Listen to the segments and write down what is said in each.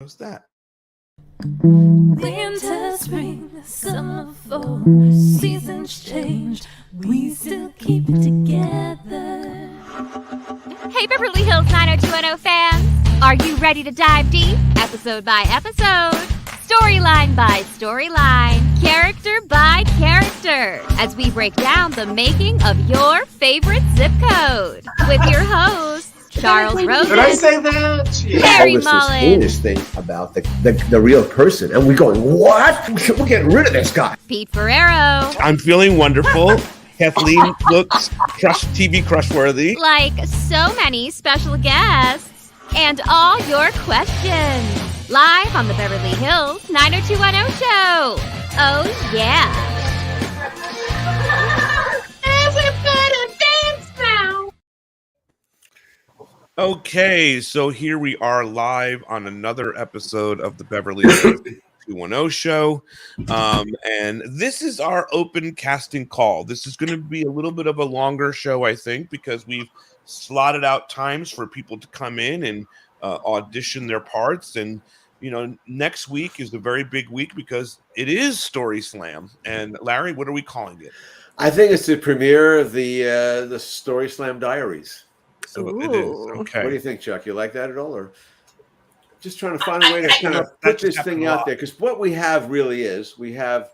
What's that? Winter, spring, summer, fall, seasons change, we still keep it together. Hey Beverly Hills 90210 fans, are you ready to dive deep, episode by episode, storyline by storyline, character by character, as we break down the making of your favorite zip code, with your hosts, Charles Rosen. Did I say that? Harry This Mullen. heinous thing about the real person, and we're going, what? We're getting rid of this guy. Pete Ferrero. I'm feeling wonderful. Kathleen looks TV crush-worthy. Like so many special guests. And all your questions. Live on the Beverly Hills 90210 show. Oh, yeah. Everybody dance now. Okay, so here we are live on another episode of the Beverly Hills 210 show. And this is our open casting call. This is going to be a little bit of a longer show, I think, because we've slotted out times for people to come in and audition their parts. And, you know, next week is a very big week because it is StorySlam. And Larry, what are we calling it? I think it's the premiere of the StorySlam Diaries. So it is. Okay. What do you think, Chuck? You like that at all, or just trying to find a way to kind of put this thing out there? Because what we have really is we have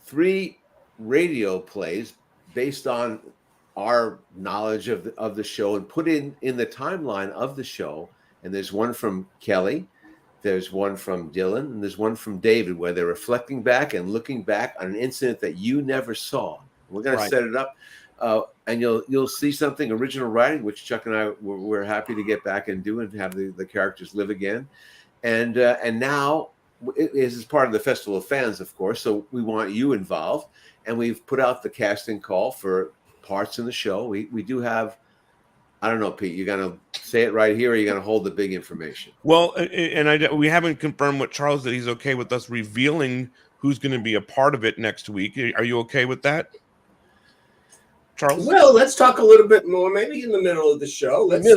3 radio plays based on our knowledge of the show and put in the timeline of the show. And there's one from Kelly, there's one from Dylan, and there's one from David, where they're reflecting back and looking back on an incident that you never saw. We're going to set it up. And you'll see something original writing, which Chuck and I were happy to get back and do and have the characters live again. And now it is part of the Festival of Fans, of course. So we want you involved, and we've put out the casting call for parts in the show. We do have, I don't know, Pete, you're going to say it right here, or you're going to hold the big information? Well, and we haven't confirmed with Charles that he's okay with us revealing who's going to be a part of it next week. Are you okay with that, Charles? Well, let's talk a little bit more, maybe in the middle of the show. We'll say,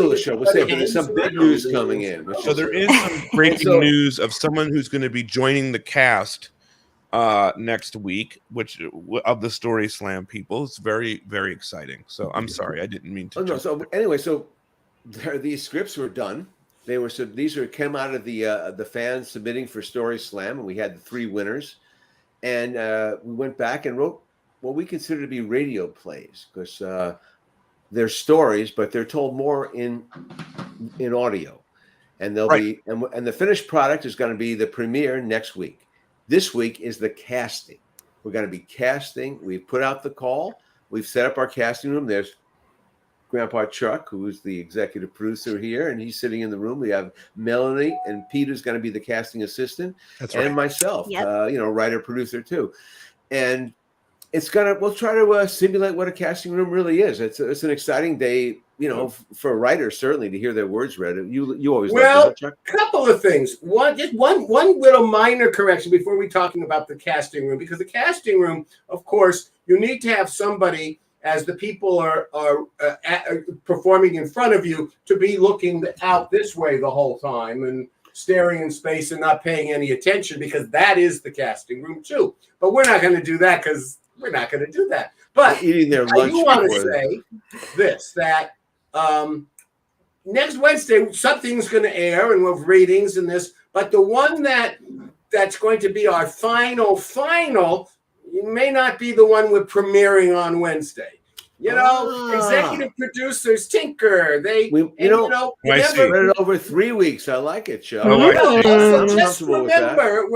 but there's some big news coming in. So there is some breaking news of someone who's going to be joining the cast next week, which of the StorySlam people. It's very, very exciting. So I'm sorry, I didn't mean to. So anyway, these scripts were done. These came out of the fans submitting for StorySlam, and we had the 3 winners, and we went back and wrote what we consider to be radio plays, because they're stories, but they're told more in audio, and they'll be and the finished product is going to be the premiere next week. This week is the casting. We're going to be casting. We've put out the call. We've set up our casting room. There's Grandpa Chuck, who is the executive producer here, and he's sitting in the room. We have Melanie, and Peter's going to be the casting assistant. That's right. And myself, writer, producer too. And we'll try to simulate what a casting room really is. It's an exciting day, for writers, certainly, to hear their words read. You always a couple of things. One little minor correction before we talking about the casting room, because the casting room, of course, you need to have somebody, as the people are performing in front of you, to be looking out this way the whole time and staring in space and not paying any attention, because that is the casting room too. But we're not going to do that, because we're not going to do that. But eating their lunch. I do want to say this, that next Wednesday something's going to air, and we'll have ratings in this. But the one that's going to be our final may not be the one we're premiering on Wednesday. Executive producers tinker. Remember over 3 weeks. I like it, Joe. Just remember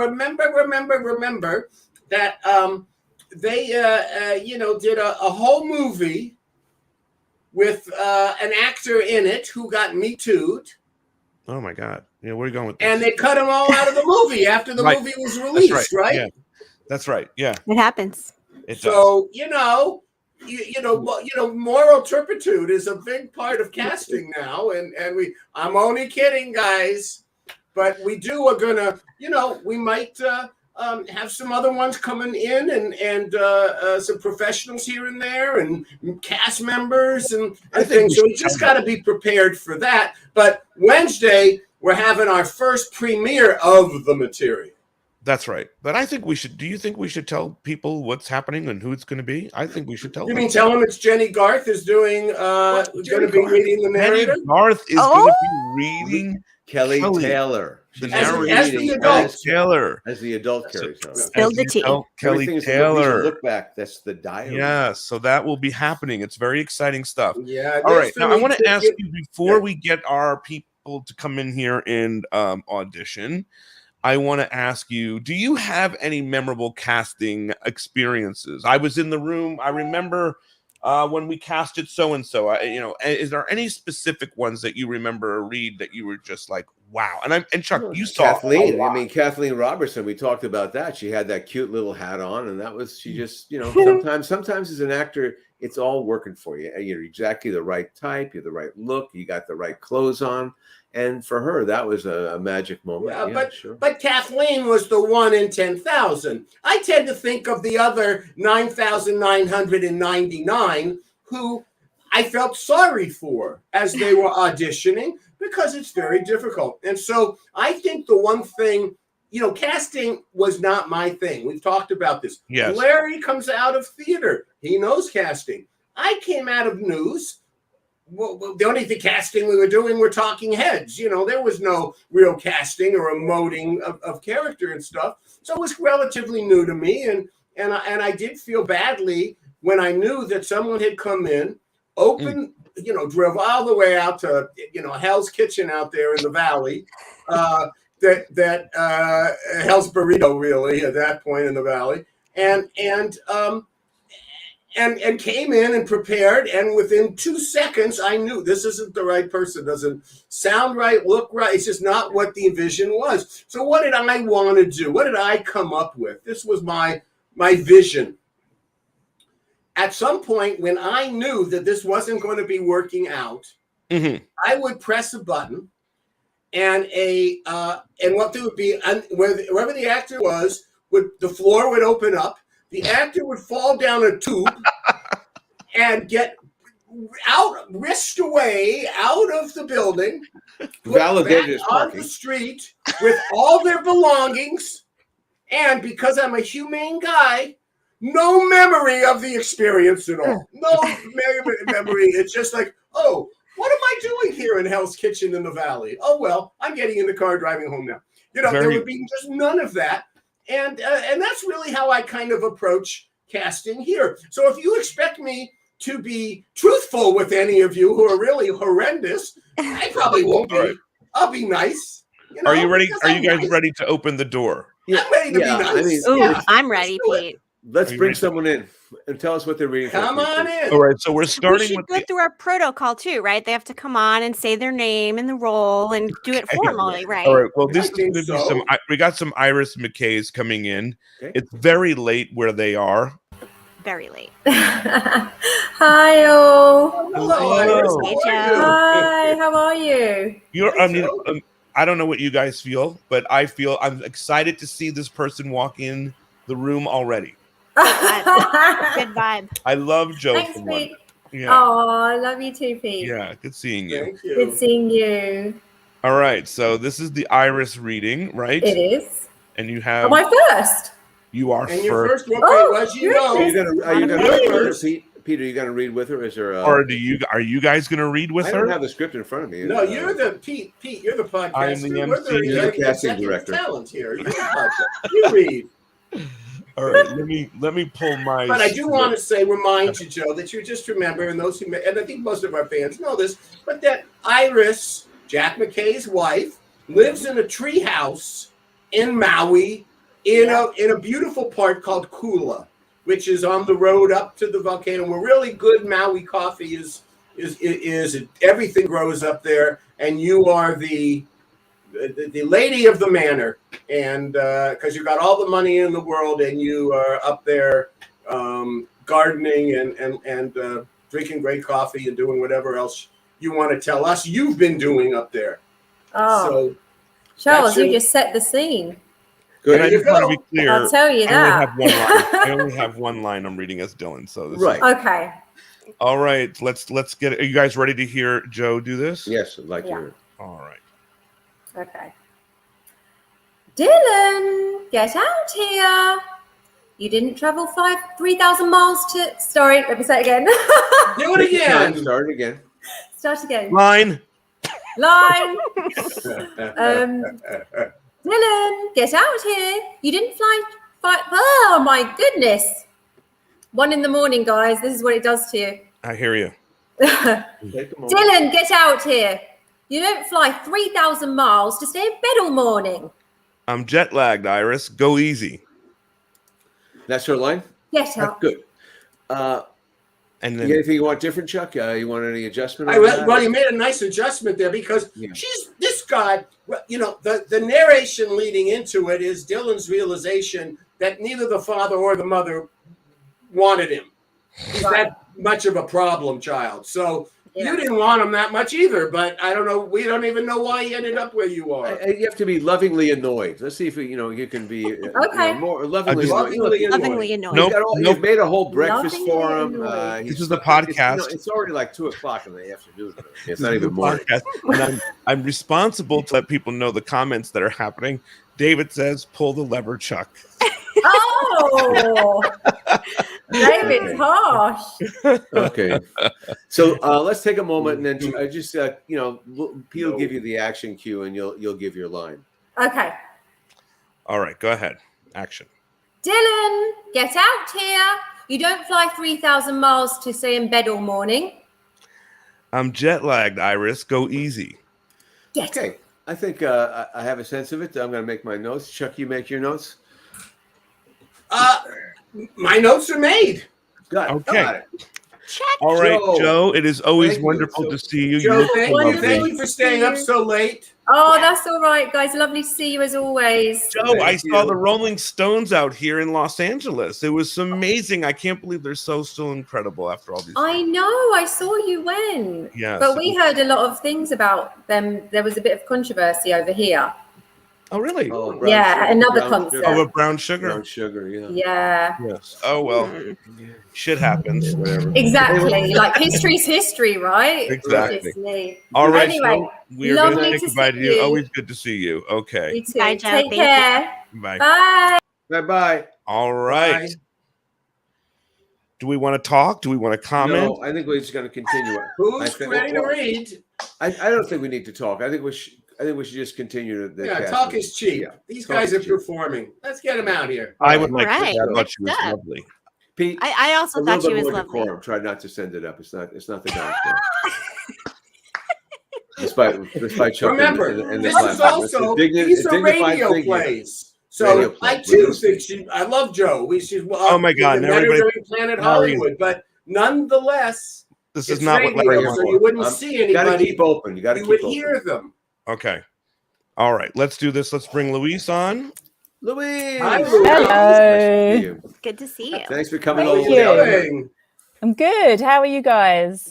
that they did a whole movie with an actor in it who got Me Too'd. Oh my God! Yeah, where are you going with this? And they cut him all out of the movie after the movie was released, right? Yeah. That's right. Yeah, it happens. So moral turpitude is a big part of casting now, and I'm only kidding, guys, but we are gonna, we might have some other ones coming in, and some professionals here and there, and cast members and things. So we just got to be prepared for that. But Wednesday, we're having our first premiere of the material. That's right. But I think we should. Do you think we should tell people what's happening and who it's going to be? I think we should tell You them. mean tell them it's Jenny Garth is doing, going to be reading the narrative? Jenny Garth is going to be reading Kelly Taylor. The She's narrator. As the adult. Taylor. As the adult Kelly Taylor. Spill the tea. Kelly Everything's a Taylor. look back. That's the diary. Yeah, so that will be happening. It's very exciting stuff. Yeah. All right. Now I want to ask get- you before we get our people to come in here and audition. I want to ask you, do you have any memorable casting experiences? I was in the room. I remember when we casted so-and-so, is there any specific ones that you remember or read that you were just like, wow? And Chuck, you saw Kathleen. I mean, Kathleen Robertson, we talked about that. She had that cute little hat on, and that was, she just, sometimes as an actor, it's all working for you. You're exactly the right type. You're the right look. You got the right clothes on. And for her, that was a magic moment. Yeah, but Kathleen was the 1 in 10,000. I tend to think of the other 9,999 who I felt sorry for as they were auditioning because it's very difficult. And so I think the one thing, casting was not my thing. We've talked about this. Yes. Larry comes out of theater. He knows casting. I came out of news. Well, the only casting we were doing were talking heads. There was no real casting or emoting of character and stuff. So it was relatively new to me, and I did feel badly when I knew that someone had come in, drove all the way out to Hell's Kitchen out there in the valley, that Hell's Burrito really at that point in the valley, and came in and prepared, and within 2 seconds, I knew this isn't the right person. Doesn't sound right, look right. It's just not what the vision was. So what did I want to do? What did I come up with? This was my vision. At some point, when I knew that this wasn't going to be working out, I would press a button, and what there would be, wherever the actor was, the floor would open up. The actor would fall down a tube and get whisked away out of the building, validated on the street with all their belongings. And because I'm a humane guy, no memory of the experience at all. No memory. It's just like, oh, what am I doing here in Hell's Kitchen in the Valley? Oh, well, I'm getting in the car driving home now. There would be just none of that. And that's really how I kind of approach casting here. So if you expect me to be truthful with any of you who are really horrendous, I probably won't be. Right. I'll be nice. Are you ready? Are you guys ready to open the door? Yeah. I'm ready to be nice. I'm ready, Pete. Let's bring someone in and tell us what they're reading. Come on in. All right, so we're starting. We should go through our protocol too, right? They have to come on and say their name and the role and do it formally, right? All right. Well, this is going to be some. We got some Iris McKays coming in. Okay. It's very late where they are. Very late. Hi all. Hello, Iris. Hi. How are you? I don't know what you guys feel, but I'm excited to see this person walk in the room already. Good vibe. I love Joe. Thanks, Pete. Yeah. Oh, I love you too, Pete. Yeah, good seeing you. Thank you. Good seeing you. All right, so this is the Iris reading, right? It is. And you have. Am I first? You are and your first one was Are you gonna read with her, Pete? Peter, are you gonna read with her? Is there? Or are you guys gonna read with her? I don't have the script in front of me. No, you're the Pete. You're the podcast. I'm the MC. You're the casting director. Talent here. You're the podcast. You read. All right, let me pull my. But I do want to remind you, Joe, that you just remember, and those who, and I think most of our fans know this, but that Iris, Jack McKay's wife, lives in a tree house in Maui, in a beautiful part called Kula, which is on the road up to the volcano, where really good Maui coffee is everything grows up there, and you are the lady of the manor, and because you got all the money in the world, and you are up there gardening and drinking great coffee and doing whatever else you want to tell us you've been doing up there. Oh, so Charles, you just set the scene. Good. And I just want to be clear. I'll tell you that. I only have one line I'm reading as Dylan. So this right. Okay. All right. Let's get it. Are you guys ready to hear Joe do this? Yes, I'd like to hear it. All right. Okay. Dylan, get out here. You didn't travel 3,000 miles to... Sorry, let me say it again. Do it again. Start again. Start again. Line. Dylan, get out here. You didn't fly... Oh, my goodness. 1 a.m, guys. This is what it does to you. I hear you. Dylan, get out here. You don't fly 3,000 miles to stay in bed all morning. I'm jet lagged, Iris. Go easy. That's her line? Get up. Good. And then Anything you want different, Chuck? You want any adjustment? Well, you made a nice adjustment there because this guy, the narration leading into it is Dylan's realization that neither the father or the mother wanted him. He's that much of a problem child. So you didn't want him that much either, but I don't know. We don't even know why he ended up where you are. You have to be lovingly annoyed. Let's see if you can be more lovingly annoyed. You've made a whole breakfast for him. This is the podcast. It's already like 2:00 in the afternoon. It's not even morning. And I'm responsible to let people know the comments that are happening. David says, "Pull the lever, Chuck." Oh, David's harsh. Okay, so let's take a moment and then Pete will give you the action cue and you'll give your line. Okay. All right, go ahead. Action. Dylan, get out here. You don't fly 3,000 miles to stay in bed all morning. I'm jet lagged, Iris. Go easy. Okay, I think I have a sense of it. I'm going to make my notes. Chuck, you make your notes. My notes are made. Got it. Okay. Got it. Check. All right, Joe. It is always wonderful to see you. Joe, You thank you for staying up so late. Oh, that's all right, guys. Lovely to see you as always. Joe, I saw the Rolling Stones out here in Los Angeles. It was amazing. I can't believe they're so incredible after all these. I know. I saw you went. Yeah. But we heard a lot of things about them. There was a bit of controversy over here. Oh, really? Oh, another concert. Oh, a brown sugar. Brown sugar, yeah. Yeah. Yes. Oh well, shit happens. Whatever. Exactly. Like history's history, right? Exactly. All right. Anyway, so we are going to lovely say to goodbye to see you. you. Always good to see you. Okay. You too. Bye, Joe. Take Thank care. Bye. Bye. Bye-bye. All right. Bye. Do we want to talk? Do we want to comment? No, I think we're just going to continue it. Who's ready to read? I don't think we need to talk. I think we should just continue the casting. Talk is cheap. Yeah. These Talk guys is are cheap. performing. Let's get them out here. I would like Right. to. I thought she was Next up. lovely. Pete, I also a thought little she bit was more lovely. decorum. Try not to send it up. It's not the guy's fault. Despite Chuck Remember, and this the is clap. also It's a these are dignified radio thing. plays. Radio So I plays. too think I love Joe. Oh my God, better everybody- during Planet Hollywood, but nonetheless, This is it's not what radio, Larry so wants. you wouldn't see You got to anybody. keep open. You got to You keep would open. hear them. Okay. All right. Let's do this. Let's bring Luis on. Louise. Hi, Louise. Nice to Hello. see you. Good to see you. Thanks for coming How are over. you you. doing? I'm good. How are you guys?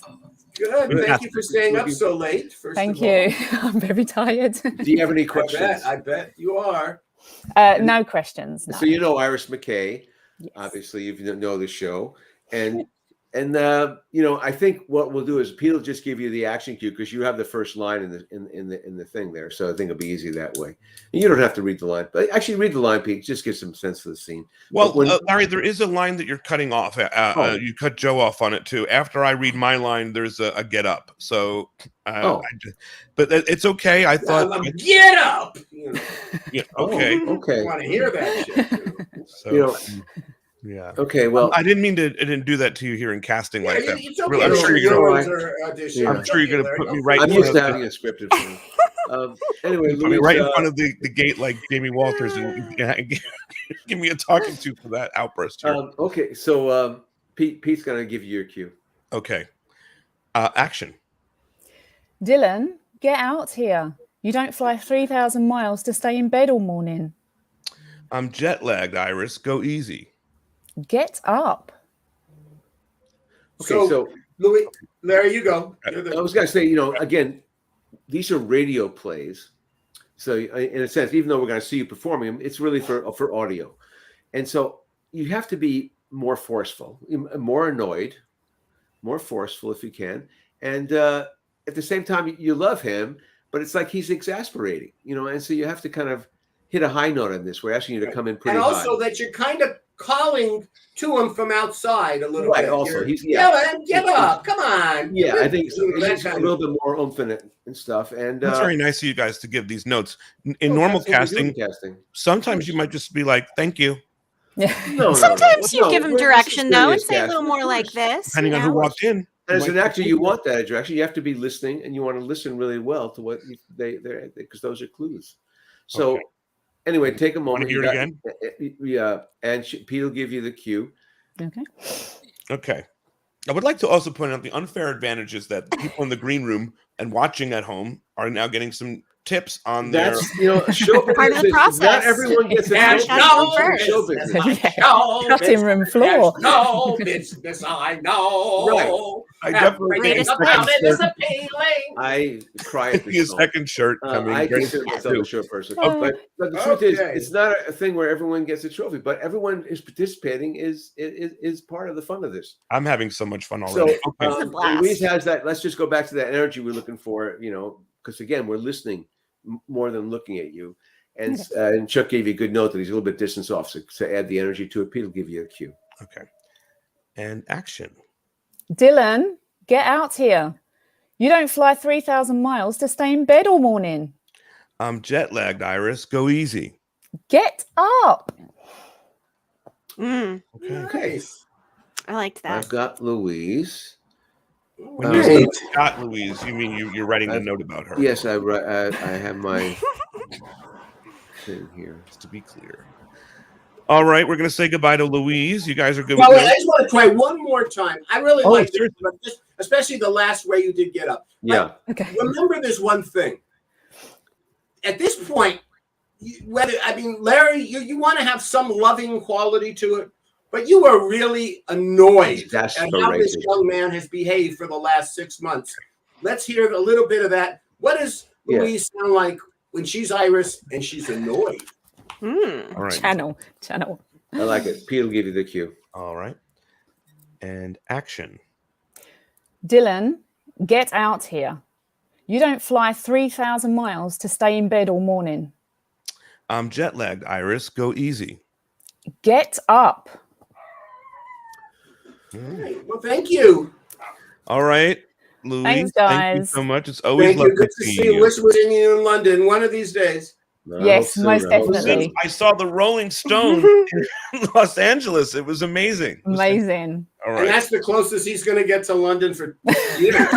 Good. Thank you for staying up so late. First Thank of all. you. I'm very tired. Do you have any questions? I bet you are. No questions. No. So you know Iris McKay. Yes. Obviously, you know the show, and I think what we'll do is Pete will just give you the action cue because you have the first line in the thing there. So I think it'll be easy that way. And you don't have to read the line, but actually read the line, Pete. Just get some sense of the scene. Well, But Larry, there is a line that you're cutting off. You cut Joe off on it too. After I read my line, there's a get up. So, but it's okay. I thought, Get up. You know, yeah, okay. Okay. I want to hear that shit. So, yeah. Okay. Well, I didn't mean to. I didn't do that to you here in casting like that. It's okay. Really, I'm sure you're gonna- I'm sure you're gonna put me right. I'm in used front to of having a scripted thing. Anyway, put me Louise, right in front of the gate like Jamie Walters and give me a talking to for that outburst here. okay, so Pete's gonna give you your cue. Okay. Action. Dylan, get out here. You don't fly 3,000 miles to stay in bed all morning. I'm jet lagged, Iris. Go easy. Get up. Okay, so Louis, Larry, you go. I was gonna say, again, these are radio plays. So in a sense, even though we're gonna see you performing them, it's really for audio. And so you have to be more forceful, more annoyed, more forceful if you can. And at the same time, you love him, but it's like he's exasperating, and so you have to kind of hit a high note on this. We're asking you to come in pretty and also high. that you're kind of calling to him from outside a little bit. Also, he's man, get up, come on. Yeah, I think so. That A little bit more oomph in it and stuff. And That's very nice of you guys to give these notes. In normal casting, sometimes you might just be like, "Thank you." Yeah. Sometimes you give them direction though, and say a little more like this. Depending on who walked in. As an actor, you want that direction. You have to be listening, and you want to listen really well to what they're because those are clues. So, anyway, take a moment. Hear it again. Yeah, and Pete will give you the cue. Okay. I would like to also point out the unfair advantages that people in the green room and watching at home are now getting some tips on That's show part of the process. Not everyone gets There's show business. Cutting room floor. No business, I know. Right. I definitely Everything about it is appealing. I cry at his this song. second shirt coming. I Very consider myself a short person, Okay. but the truth is, it's not a thing where everyone gets a trophy, but everyone is participating is part of the fun of this. I'm having so much fun already. So Louise has that. Let's just go back to that energy we're looking for, because again, we're listening more than looking at you. And Chuck gave you a good note that he's a little bit distance off, so to add the energy to it, Pete will give you a cue. Okay. And action. Dylan, get out here. You don't fly 3,000 miles to stay in bed all morning. I'm jet lagged, Iris. Go easy. Get up. Okay. I liked that. I've got Louise. When you say got Louise, you mean you're writing a note about her? Yes, I have my thing here. Just to be clear. All right, we're going to say goodbye to Louise. You guys are good Well, with I me? just want to try one more time. I really like this, but especially the last way you did get up. Yeah. Okay. Remember this one thing. At this point, Larry, you want to have some loving quality to it, but you are really annoyed at how this young man has behaved for the last 6 months. Let's hear a little bit of that. What does Louise sound like when she's Iris and she's annoyed? All right. Channel. I like it. Pete will give you the cue. All right. And action. Dylan, get out here. You don't fly 3,000 miles to stay in bed all morning. I'm jet lagged, Iris. Go easy. Get up. All right. Well, thank you. All right, Louise. Thanks, Thank you guys. so much. It's always Thank you. lovely Good to seeing see you. you. Wish we were seeing you in London one of these days. Yes, most definitely. I saw the Rolling Stone in Los Angeles. It was amazing. Amazing. All And right. that's the closest he's going to get to London for years.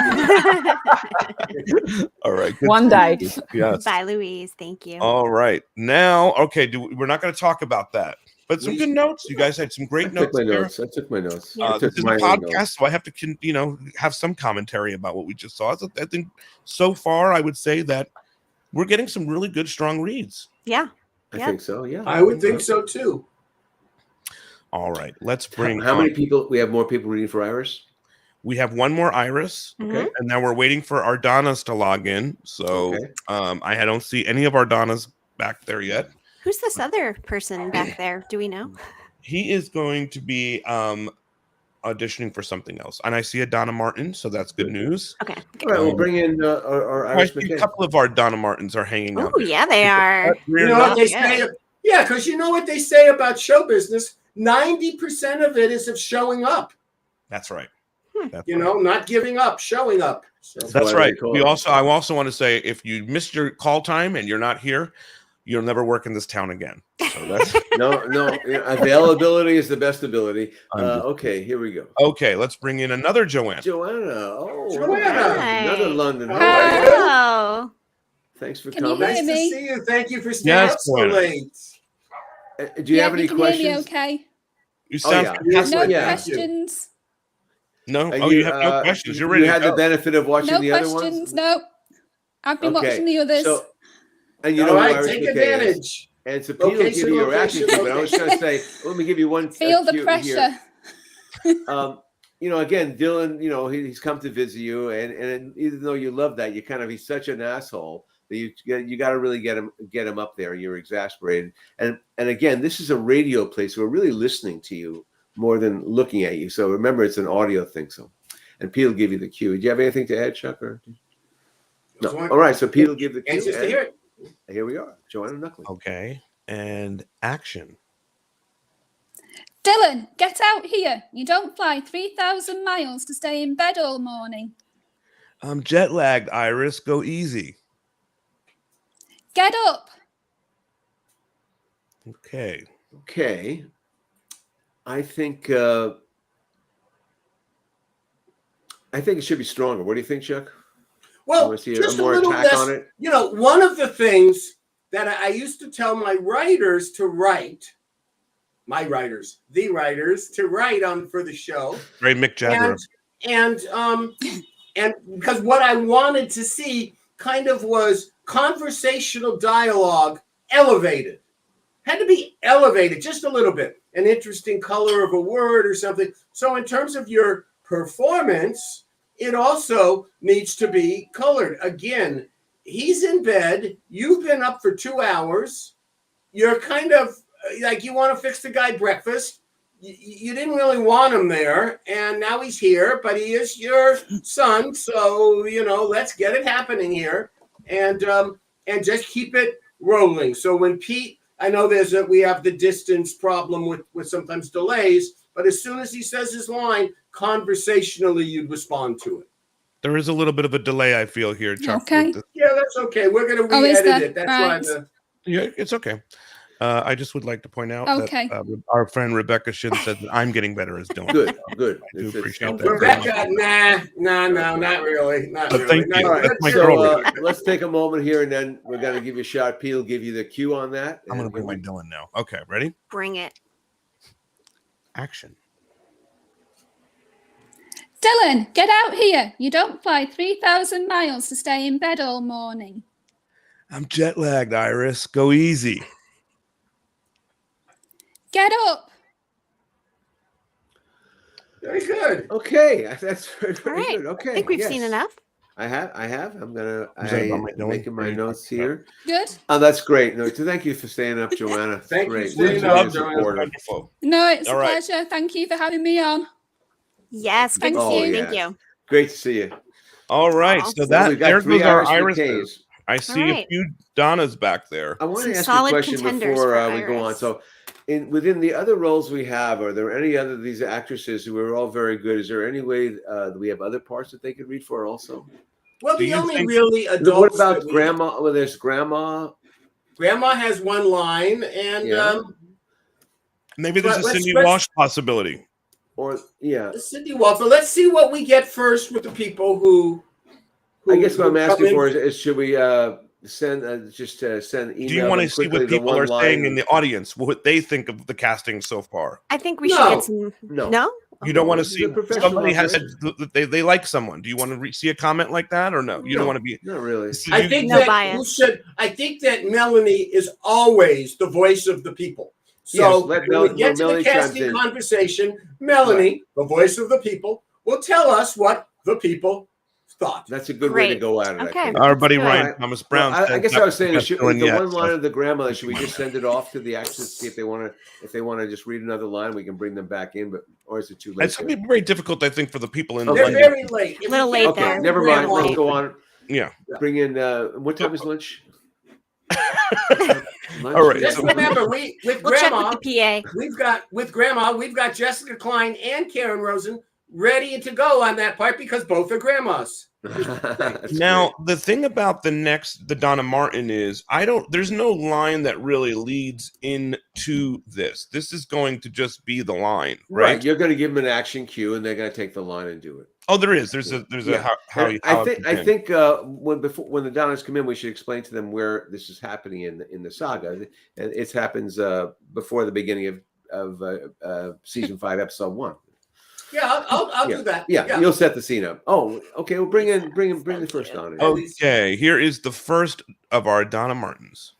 All right. Good One to day. see you. Yes. Bye, Louise. Thank you. All right. Now, okay, we're not going to talk about that. But some good notes. You guys had some great notes. I took my notes. This is a podcast, so I have to, have some commentary about what we just saw. So I think so far, I would say that we're getting some really good, strong reads. Yeah. I think so. Yeah. I would think so too. All right. Let's bring. How many people? We have more people reading for Iris. We have one more Iris, Okay. and now we're waiting for our Donnas to log in. So I don't see any of our Donnas back there yet. Who's this other person back there? Do we know? He is going to be auditioning for something else, and I see a Donna Martin, so that's good news. Okay. All right, we'll bring in our I Iris see McKay. a couple of our Donna Martins are hanging out. Oh, yeah, they are. You know what they say? Yeah, because you know what they say about show business? 90% of it is of showing up. That's right. That's You know, not giving up, showing up. So That's right. I also want to say, if you missed your call time and you're not here, you'll never work in this town again. So that's No, availability is the best ability. Okay, here we go. okay. Let's bring in another Joanna. Joanna. Joanna. Another London. How Hi. are you? Oh. Thanks for Can you coming. hear nice to me? see you. Thank you for staying Yes, up so Joanna. late. Do you have any you can hear me questions? okay? You sound yeah. fantastic. No Yeah. questions. No, you have no questions. You're ready You to had go. the benefit of watching No the other questions. ones. No. I've been watching the others. So, and you All know right, Iris take McKay is. advantage. And so Pete will give Location, you your location, action, but I was going to say, let me give you one. Feel the cue pressure. here. Again, Dylan, he's come to visit you, and even though you love that, he's such an asshole that you got to really get him up there. You're exasperated, and again, this is a radio place. We're really listening to you more than looking at you. So remember, it's an audio thing. So, and Pete will give you the cue. Do you have anything to add, Chuck? Or? No. All right, so Pete will give the cue. Anxious to hear it. Here we are, Joanna Knuckling. Okay, and action. Dylan, get out here. You don't fly 3,000 miles to stay in bed all morning. I'm jet lagged, Iris. Go easy. Get up. Okay. Okay. I think it should be stronger. What do you think, Chuck? Well, see just a more little attack less. on it? You know, one of the things that I used to tell my writers to write, the writers to write on for the show. Right, Mick Jagger. And because what I wanted to see kind of was conversational dialogue elevated. Had to be elevated just a little bit. An interesting color of a word or something. So in terms of your performance, it also needs to be colored. Again, he's in bed. You've been up for 2 hours. You're kind of like you want to fix the guy breakfast. You didn't really want him there. And now he's here, but he is your son. So, you know, let's get it happening here and just keep it rolling. So when Pete, I know we have the distance problem with sometimes delays, but as soon as he says his line, conversationally, you'd respond to it. There is a little bit of a delay, I feel here, Chuck. Okay. Yeah, that's okay. We're going to re-edit it. That's why. Yeah, it's okay. I just would like to point out Okay. that our friend Rebecca Shin said that I'm getting better as Dylan. Good. I do appreciate that. Rebecca, no, not really. Not But really. thank you. Not That's my really. girl. Let's take a moment here, and then we're going to give you a shot. Pete will give you the cue on that. I'm going to bring my Dylan now. Okay, ready? Bring it. Action. Dylan, get out here. You don't fly 3,000 miles to stay in bed all morning. I'm jet lagged, Iris. Go easy. Get up. Very good. Okay, that's very All right. good. Okay, I think we've seen enough. I have. I'm Dylan? making my notes here. Good. Oh, that's great. No, thank you for staying up, Joanna. Thank you great. for staying up, Joanna. Wonderful. No, it's All a right. pleasure. Thank you for having me on. Yes, good Thank to see you. you. yeah. Thank you. Great to see you. All right. So Well, we've got there 3 goes our Irish Iris. McKays. I see a right. few Donnas back there. I want Some to ask solid a question contenders before for we go on. Iris. So, within the other roles we have, are there any other these actresses who are all very good? Is there any way that we have other parts that they could read for also? Well, Do the you only think- really adults. What about that we- Grandma? Well, there's Grandma. Grandma has one line, and Yeah. Maybe there's a Let's- Cindy let's- Walsh possibility. Or yeah, Cindy Walker. Let's see what we get first with the people who I guess what I'm who come asking in. for is should we send send email? Do you want to them see quickly what the people one are saying line? in the audience, what they think of the casting so far? I think we No. should get some. No. No? You don't want to this is see a professional somebody has operation. said that they like someone. Do you want to see a comment like that or no? You don't want to be. Not really. So I you- think No that bias. I think that Melanie is always the voice of the people. So Yes, let when Mel- we get to Melanie the chimes casting in. conversation, Melanie, the voice of the people, will tell us what the people thought. That's a good way to Great. go at it. I Okay. think. Our buddy Good. Ryan Alright. Thomas Brown. Well, I said guess that I was saying, was should, Dylan the yet, one so- line of the grandma, should we just send it off to the actors, see if they want to just read another line? We can bring them back in, or is it too late? It's going to be very difficult, I think, for the people in They're London. very late. If Little we late can't Okay, there. find never the mind. grandma- Let's go on. Yeah. Bring in. What time is lunch? Lunch? All right. Just So- remember, with We'll check grandma, with the PA. we've got Jessica Klein and Karen Rosen ready to go on that part because both are grandmas. That's Now, the thing about the Donna Martin is there's no line that really leads into this. This is going to just be the line, great. right? You're going to give them an action cue, and they're going to take the line and do it. Oh, there is. There's a Yeah. how And it I think begins. when the Donnas come in, we should explain to them where this is happening in the saga, and it happens before the beginning of season 5, episode 1. Yeah, I'll Yeah. do that. Yeah, you'll set the scene up. Oh, okay. Well, bring the first Donna. Oh, Okay, here is the first of our Donna Martins.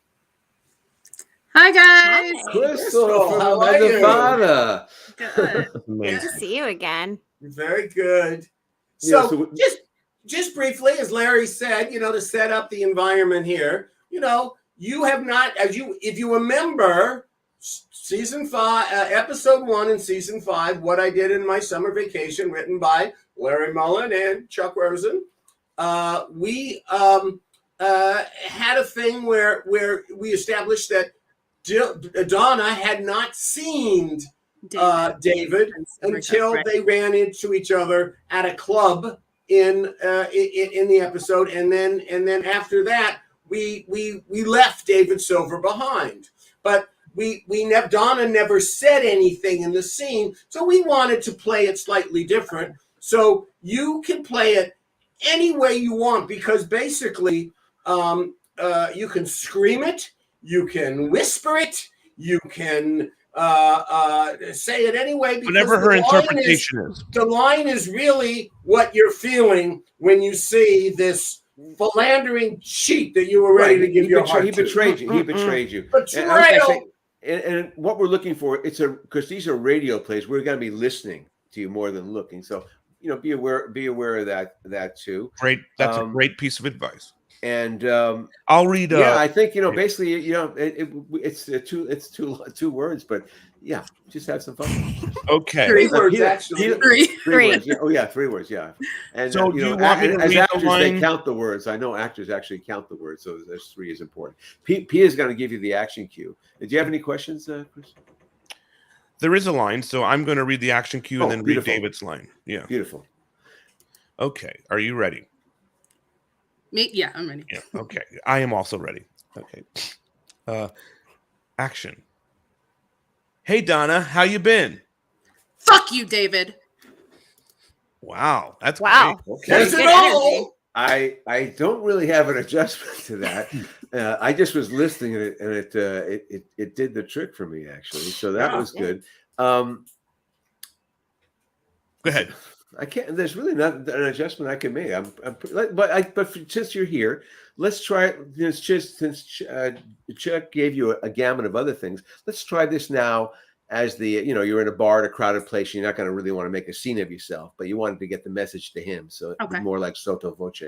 Hi guys. Crystal from how are you? Nevada. Good. Good to see you again. Very good. Yeah, So, so just briefly, as Larry said, to set up the environment here, you have not, if you remember season 5, episode 1 in season 5, What I Did in My Summer Vacation, written by Larry Mullen and Chuck Rosen. we had a thing where we established that Donna had not seen David until they ran into each other at a club in the episode, and then after that we left David Silver behind, but Donna never said anything in the scene, so we wanted to play it slightly different. So you can play it any way you want, because basically you can scream it, you can whisper it, you can say it anyway. Whatever her interpretation is. The line is really what you're feeling when you see this philandering cheat that you were ready to give your heart to. He betrayed you. He betrayed you. Betrayal. And what we're looking for, because these are radio plays, we're going to be listening to you more than looking. So, be aware of that too. Great. That's a great piece of advice. And I'll read. Yeah, I think basically, it's two words, but yeah, just have some fun. Okay, 3 words actually. Three words. Yeah. Oh yeah, 3 words. Yeah. And so as actors, they count the words. I know actors actually count the words, so there's 3 is important. P is going to give you the action cue. Did you have any questions, Chris? There is a line, so I'm going to read the action cue and then read David's line. Yeah, beautiful. Okay, are you ready? Me? Yeah, I'm ready. Yeah. Okay, I am also ready. Okay. Action. Hey Donna, how you been? Fuck you, David. Wow, that's great. Okay. That's it all. I don't really have an adjustment to that. I just was listening and it did the trick for me actually. So that was good. Go ahead. I can't. There's really not an adjustment I can make. But since you're here, let's try it. Since Chuck gave you a gamut of other things, let's try this now. As you're in a bar at a crowded place, you're not going to really want to make a scene of yourself, but you wanted to get the message to him, so it's more like sotto voce.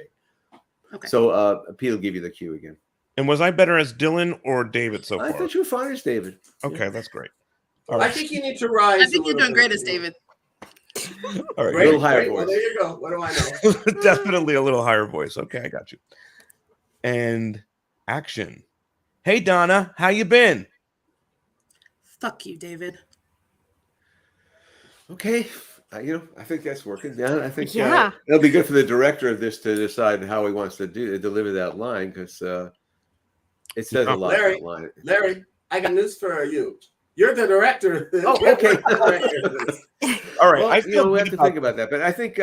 Okay. So Pete will give you the cue again. And was I better as Dylan or David so far? I thought you were fine as David. Okay, that's great. All right. I think you need to rise. I think you're doing great as David. All right, a little higher voice. Well, there you go. What do I know? Definitely a little higher voice. Okay, I got you. And action. Hey Donna, how you been? Fuck you, David. Okay, I think that's working. Yeah, I think it'll be good for the director of this to decide how he wants to deliver that line, because it says a lot. Larry, that line. Larry, I got news for you. You're the director. Oh, okay. All right. Well, we have to think about that, but I think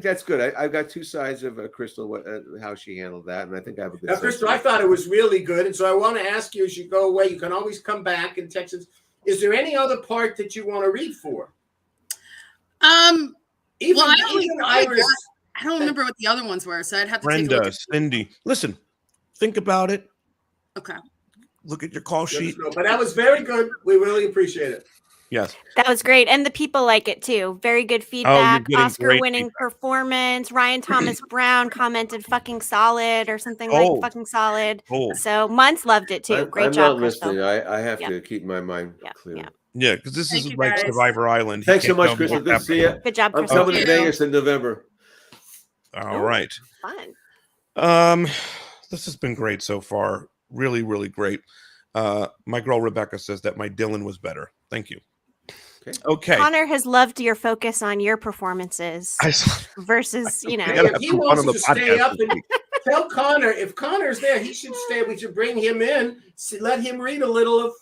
that's good. I've got 2 sides of Crystal, how she handled that, and I think I have a good. Now, Crystal, I thought it was really good, and so I want to ask you as you go away. You can always come back and text us. Is there any other part that you want to read for? I don't remember what the other ones were, so I'd have to take a look. Brenda, Cindy, listen, think about it. Okay. Look at your call sheet. But that was very good. We really appreciate it. Yes. That was great. And the people like it too. Very good feedback. Oscar-winning performance. Ryan Thomas Brown commented fucking solid or something like fucking solid. So Muntz loved it too. Great job, Crystal. I'm not listening. I have to keep my mind clear. Yeah, because this is like Survivor Island. Thanks so much, Crystal. Good to see you. Good job, Crystal. I'm coming to Vegas in November. All right. Fun. This has been great so far. Really, really great. My girl Rebecca says that my Dylan was better. Thank you. Okay. Connor has loved your focus on your performances versus, If he wants to stay up and tell Connor, if Connor's there, he should stay. We should bring him in. Let him read a little of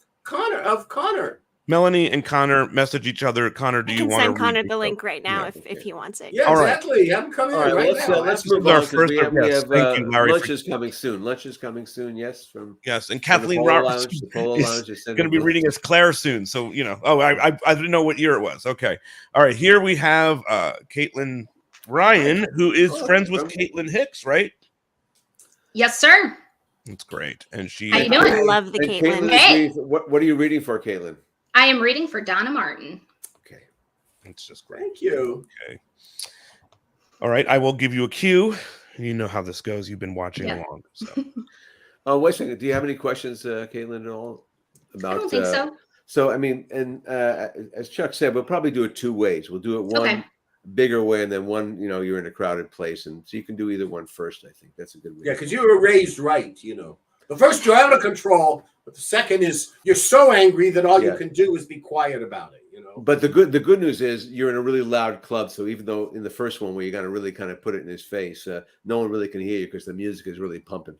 Connor. Melanie and Connor message each other. Connor, do you want to send Connor the link right now if he wants it? Yeah, exactly. Have him come in right now. Let's move on. We have Thank you, Larry, lunch is coming soon. Lunch is coming soon. Yes, and Kathleen Roberts is going to be reading as Claire soon. So I didn't know what year it was. Okay, all right. Here we have Caitlin Ryan, who is friends with Caitlin Hicks, right? Yes, sir. That's great. And she. How you doing? I love the Caitlin. Hey. What are you reading for, Caitlin? I am reading for Donna Martin. Okay. It's just great. Thank you. Okay. All right. I will give you a cue. You know how this goes. You've been watching along. So. Wait a second. Do you have any questions, Caitlin, at all? I don't think so. So, I mean, and as Chuck said, we'll probably do it 2 ways. We'll do it bigger way, and then one, you're in a crowded place, and so you can do either one first. I think that's a good way. Yeah, because you were raised right. The first you're out of control, but the second is you're so angry that all you can do is be quiet about it. But the good news is you're in a really loud club, so even though in the first one where you got to really kind of put it in his face, no one really can hear you because the music is really pumping.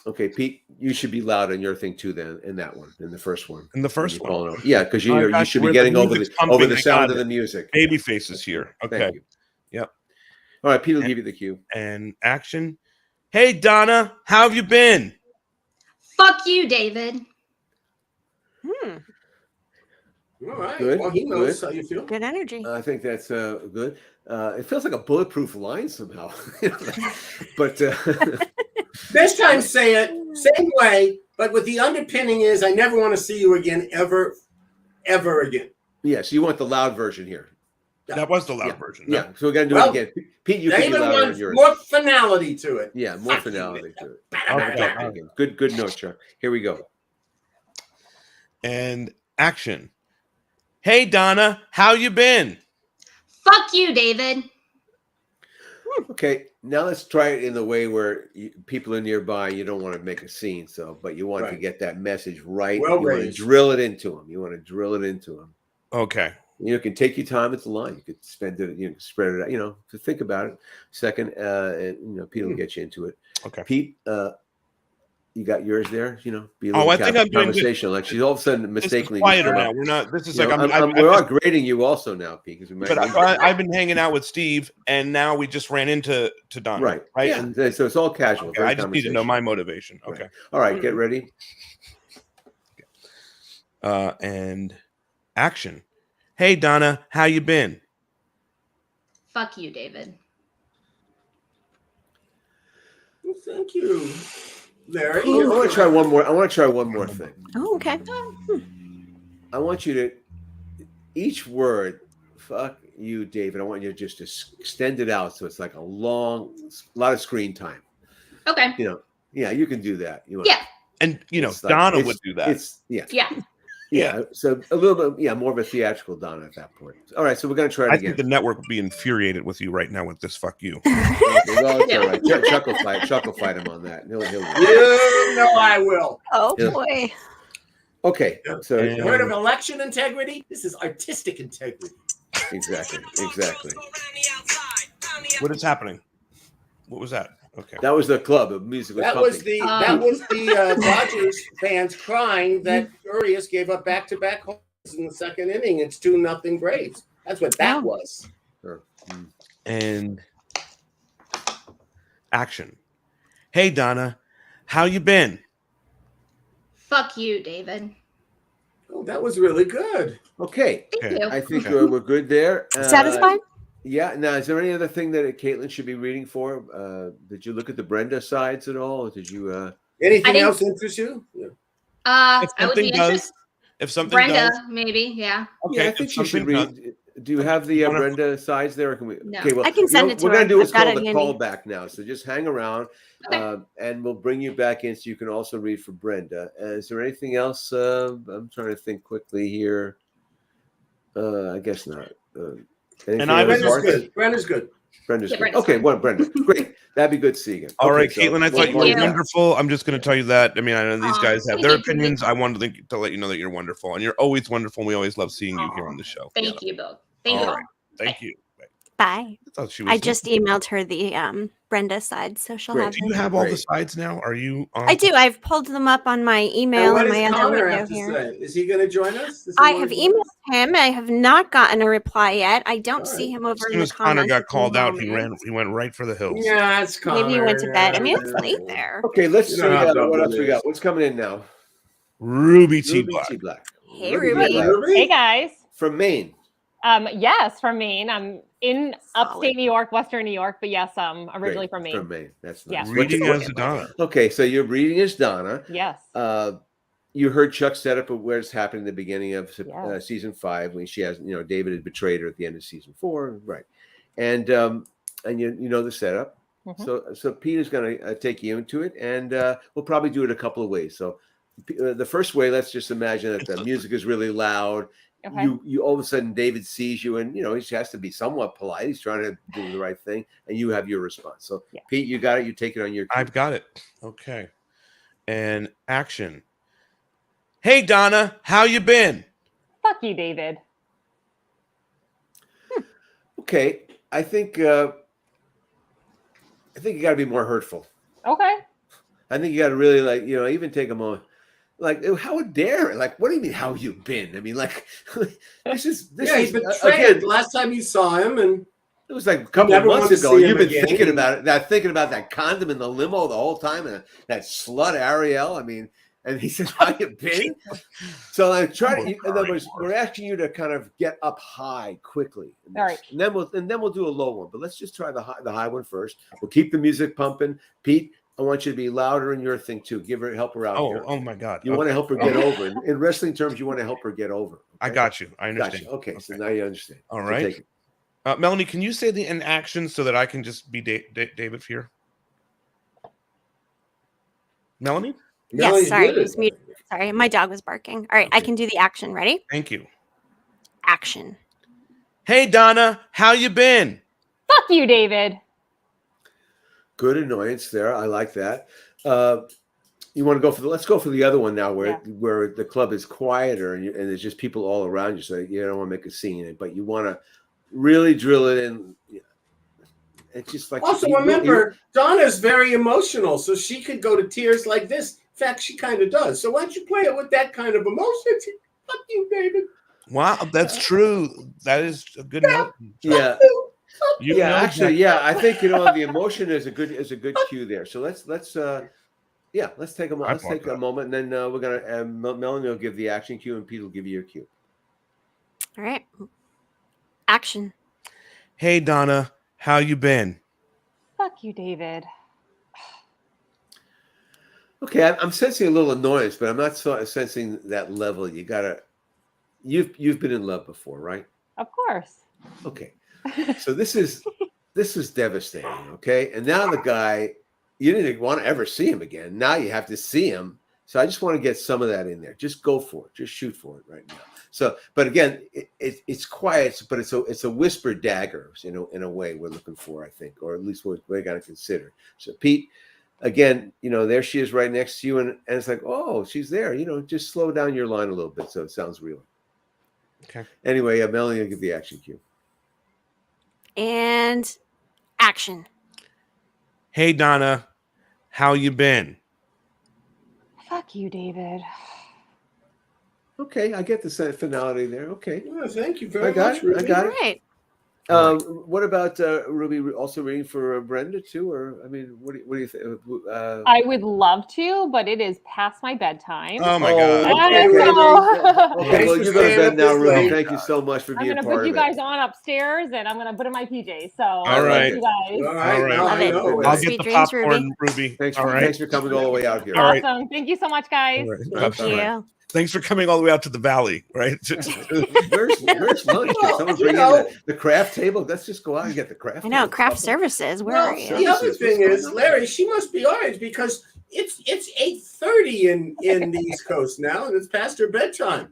Okay, Pete, you should be loud in your thing too. Then in that one, in the first one, yeah, because you should be getting over the sound of the music. Baby faces here. Okay. Thank you. Yep. All right, Pete will give you the cue. And action. Hey, Donna, how have you been? Fuck you, David. All right. Good. Well, he knows how you feel. Good energy. I think that's good. It feels like a bulletproof line somehow. But this time say it same way, but with the underpinning is I never want to see you again, ever again. Yes, you want the loud version here. That was the loud version. Yeah, so we're gonna do it again. Pete, you can be louder than yours. More finality to it. Yeah, more finality to it. Good note, Chuck. Here we go. And action. Hey, Donna, how you been? Fuck you, David. Okay, now let's try it in the way where people are nearby. You don't want to make a scene, but you want to get that message right. Well you want to drill it into them. Okay. You can take your time with the line. You could spend it. You can spread it out. To think about it. Second, and Pete will get you into it. Okay. Pete, you got yours there. Be a little I think I'm conversation. Like she's all of a sudden mistakenly quieter now. We're not. This is like we're all grading you also now, Pete. But I've been hanging out with Steve, and now we just ran into Donna. Right. Right. Yeah. And so it's all casual. Okay, I just need to know my motivation. Okay. Right. All right. Get ready. And action. Hey, Donna, how you been? Fuck you, David. Well, thank you, Larry. I want to try one more. Thing. Oh, okay. I want you to each word. Fuck you, David. I want you just to extend it out so it's like a lot of screen time. Okay. Yeah, you can do that. And Donna would do that. Yeah. So a little bit, more of a theatrical Donna at that point. All right, so we're gonna try it again. I think the network would be infuriated with you right now with this. Fuck you. Okay, well, it's all right. Chuck will fight him on that. He'll I will. Oh boy. Okay, so heard of election integrity? This is artistic integrity. Exactly. What is happening? What was that? Okay. That was the club. The music was That was the Dodgers fans crying that Urias gave up back-to-back homes in the second inning. It's 2-0 Braves. That's what that was. Sure. And action. Hey, Donna, how you been? Fuck you, David. Oh, that was really good. Okay. Thank you. I think we're good there. Satisfied? Yeah. Now, is there any other thing that Caitlin should be reading for? Did you look at the Brenda sides at all? Or did you? Anything else interest you? Yeah. I would be interested. If something Brenda, does, maybe, yeah. Okay, I think you should read. Do you have the Brenda sides there? Or can we? No. Okay, well, I can send it to her. We're going to do what's called a handy. callback now. So just hang around, and we'll bring you back in so you can also read for Brenda. Is there anything else? I'm trying to think quickly here. I guess not. Brenda's good. Brenda's good. Okay, Brenda. Great. That'd be good to see you again. All right, Caitlin, I thought you were wonderful. I'm just going to tell you that. I mean, I know these guys have their opinions. I wanted to let you know that you're wonderful. And you're always wonderful. And we always love seeing you here on the show. Thank you, Bill. Thank you. Right. Thank you. Bye. I just emailed her the Brenda side, so she'll have. Do you have all the sides now? Are you? I do. I've pulled them up on my email and my other window here. Is he going to join us? I have emailed him. I have not gotten a reply yet. I don't see him over in the comments. Connor got called out. He went right for the hills. Yeah, it's Connor. Maybe he went to bed. I mean, it's late there. Okay, let's see what else we got. What's coming in now? Ruby T. Black. Hey, Ruby. Hey, guys. From Maine. Yes, from Maine. I'm in upstate New York, Western New York, but yes, originally from Maine. From Maine. That's nice. Yeah. Reading as Donna. Okay, so you're reading as Donna. Yes. You heard Chuck set up where it's happening in the beginning of season 5 when she has, David had betrayed her at the end of season 4, right? And you know the setup. Mm-hmm. So Pete is going to take you into it, and we'll probably do it a couple of ways. So the first way, let's just imagine that the music is really loud Okay. You all of a sudden David sees you, and he has to be somewhat polite. He's trying to do the right thing, and you have your response. So Pete, you got it. You take it on your cue. I've got it. Okay. And action. Hey Donna, how you been? Fuck you, David. Okay, I think you got to be more hurtful. Okay. I think you got to really even take a moment. Like, how dare? Like, what do you mean? How you been? I mean, like, this is he's betrayed. Again, last time you saw him, and it was like a couple of months ago. You've been thinking about it. Thinking about that condom in the limo the whole time, and that slut Ariel. I mean, and he says, "How you been?" So I'm trying to. In other words, we're asking you to kind of get up high quickly. All right, and then we'll do a low one. But let's just try the high one first. We'll keep the music pumping, Pete. I want you to be louder in your thing too. Help her out. Oh my God! You want to help her get over. In wrestling terms, you want to help her get over. Okay? I got you. I understand. Okay, so now you understand. All right. Melanie, can you say the in action so that I can just be David here? Melanie? Yes, sorry. Sorry, my dog was barking. All right, okay. I can do the action. Ready? Thank you. Action. Hey Donna, how you been? Fuck you, David. Good annoyance there. I like that. You want to go for let's go for the other one now where the club is quieter and there's just people all around you. So you don't want to make a scene, but you want to really drill it in. It's just like. Also, remember, Donna's very emotional, so she could go to tears like this. In fact, she kind of does. So why don't you play it with that kind of emotion? Fuck you, David. Wow, that's true. That is a good note. Yeah. I think the emotion is a good cue there. So let's take a moment, and then we're gonna Melanie will give the action cue, and Pete will give you your cue. All right, action. Hey Donna, how you been? Fuck you, David. Okay, I'm sensing a little annoyance, but I'm not sensing that level. You've been in love before, right? Of course. Okay. So this is devastating, okay? And now the guy, you didn't want to ever see him again. Now you have to see him. So I just want to get some of that in there. Just go for it. Just shoot for it right now. So, but again, it's quiet, but it's a whispered dagger, in a way we're looking for, I think, or at least we're going to consider. So Pete, again, there she is right next to you, and it's like, oh, she's there. Just slow down your line a little bit so it sounds real. Okay. Anyway, Melanie will give the action cue. And action. Hey Donna, how you been? Fuck you, David. Okay, I get the finality there. Okay. Well, thank you very much, Ruby. I got it. Right. What about Ruby also reading for Brenda too? Or I mean, what do you think? I would love to, but it is past my bedtime. Oh my God! Okay, well, you go to bed now, Ruby. Thank you so much for being part of it. I'm gonna put you guys on upstairs, and I'm gonna put in my PJs. So all right, you guys. All right. I'll get the popcorn, Ruby. Thanks for coming all the way out here. Awesome. Right. Thank you so much, guys. Thank you. Thanks for coming all the way out to the valley, right? Where's lunch? Can someone bring in the craft table? Let's just go out and get the craft. I know, craft services. Where are you? The other thing is, Larry, she must be orange because it's 8:30 in the East Coast now, and it's past her bedtime.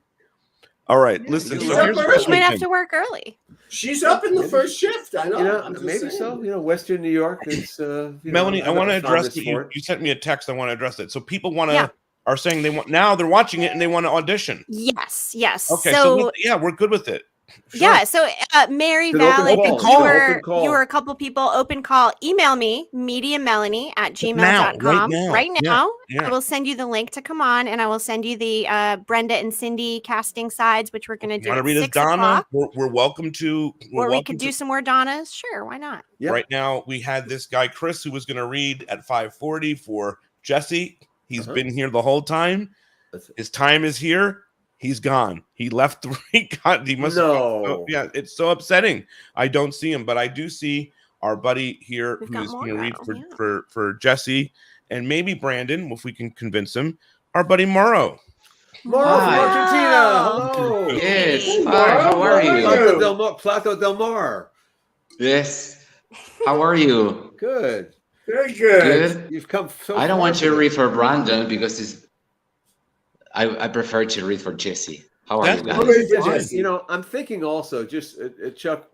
All right, listen. So here's she might have to work early. She's up in the first shift. I know. Maybe so. Western New York is. Melanie, I want to address you sent me a text. I want to address it. So people want to. Are saying they're watching it and they want to audition. Yes. Okay, so we're good with it. Sure. Yeah, so Mary Valley, you were a couple people. Open call. Email me, mediamelanie@gmail.com right now. Yeah. I will send you the link to come on, and I will send you the Brenda and Cindy casting sides, which we're going to do at 6 o'clock. We're welcome to. We could do some more Donnas. Sure, why not? Yep. Right now, we had this guy Chris who was going to read at 5:40 for Jesse. He's been here the whole time. His time is here. He's gone. He left. He must. No. It's so upsetting. I don't see him, but I do see our buddy here who's going to read for Jesse and maybe Brandon, if we can convince him. Our buddy Morrow. Morrow from Argentina. Hello. Yes. Hi. How are you? Plato del Mar. Yes. How are you? Good. Very good. Good. You've come so I don't want you to read for Brandon because I prefer to read for Jesse. How are you guys? You know, I'm thinking also, just Chuck,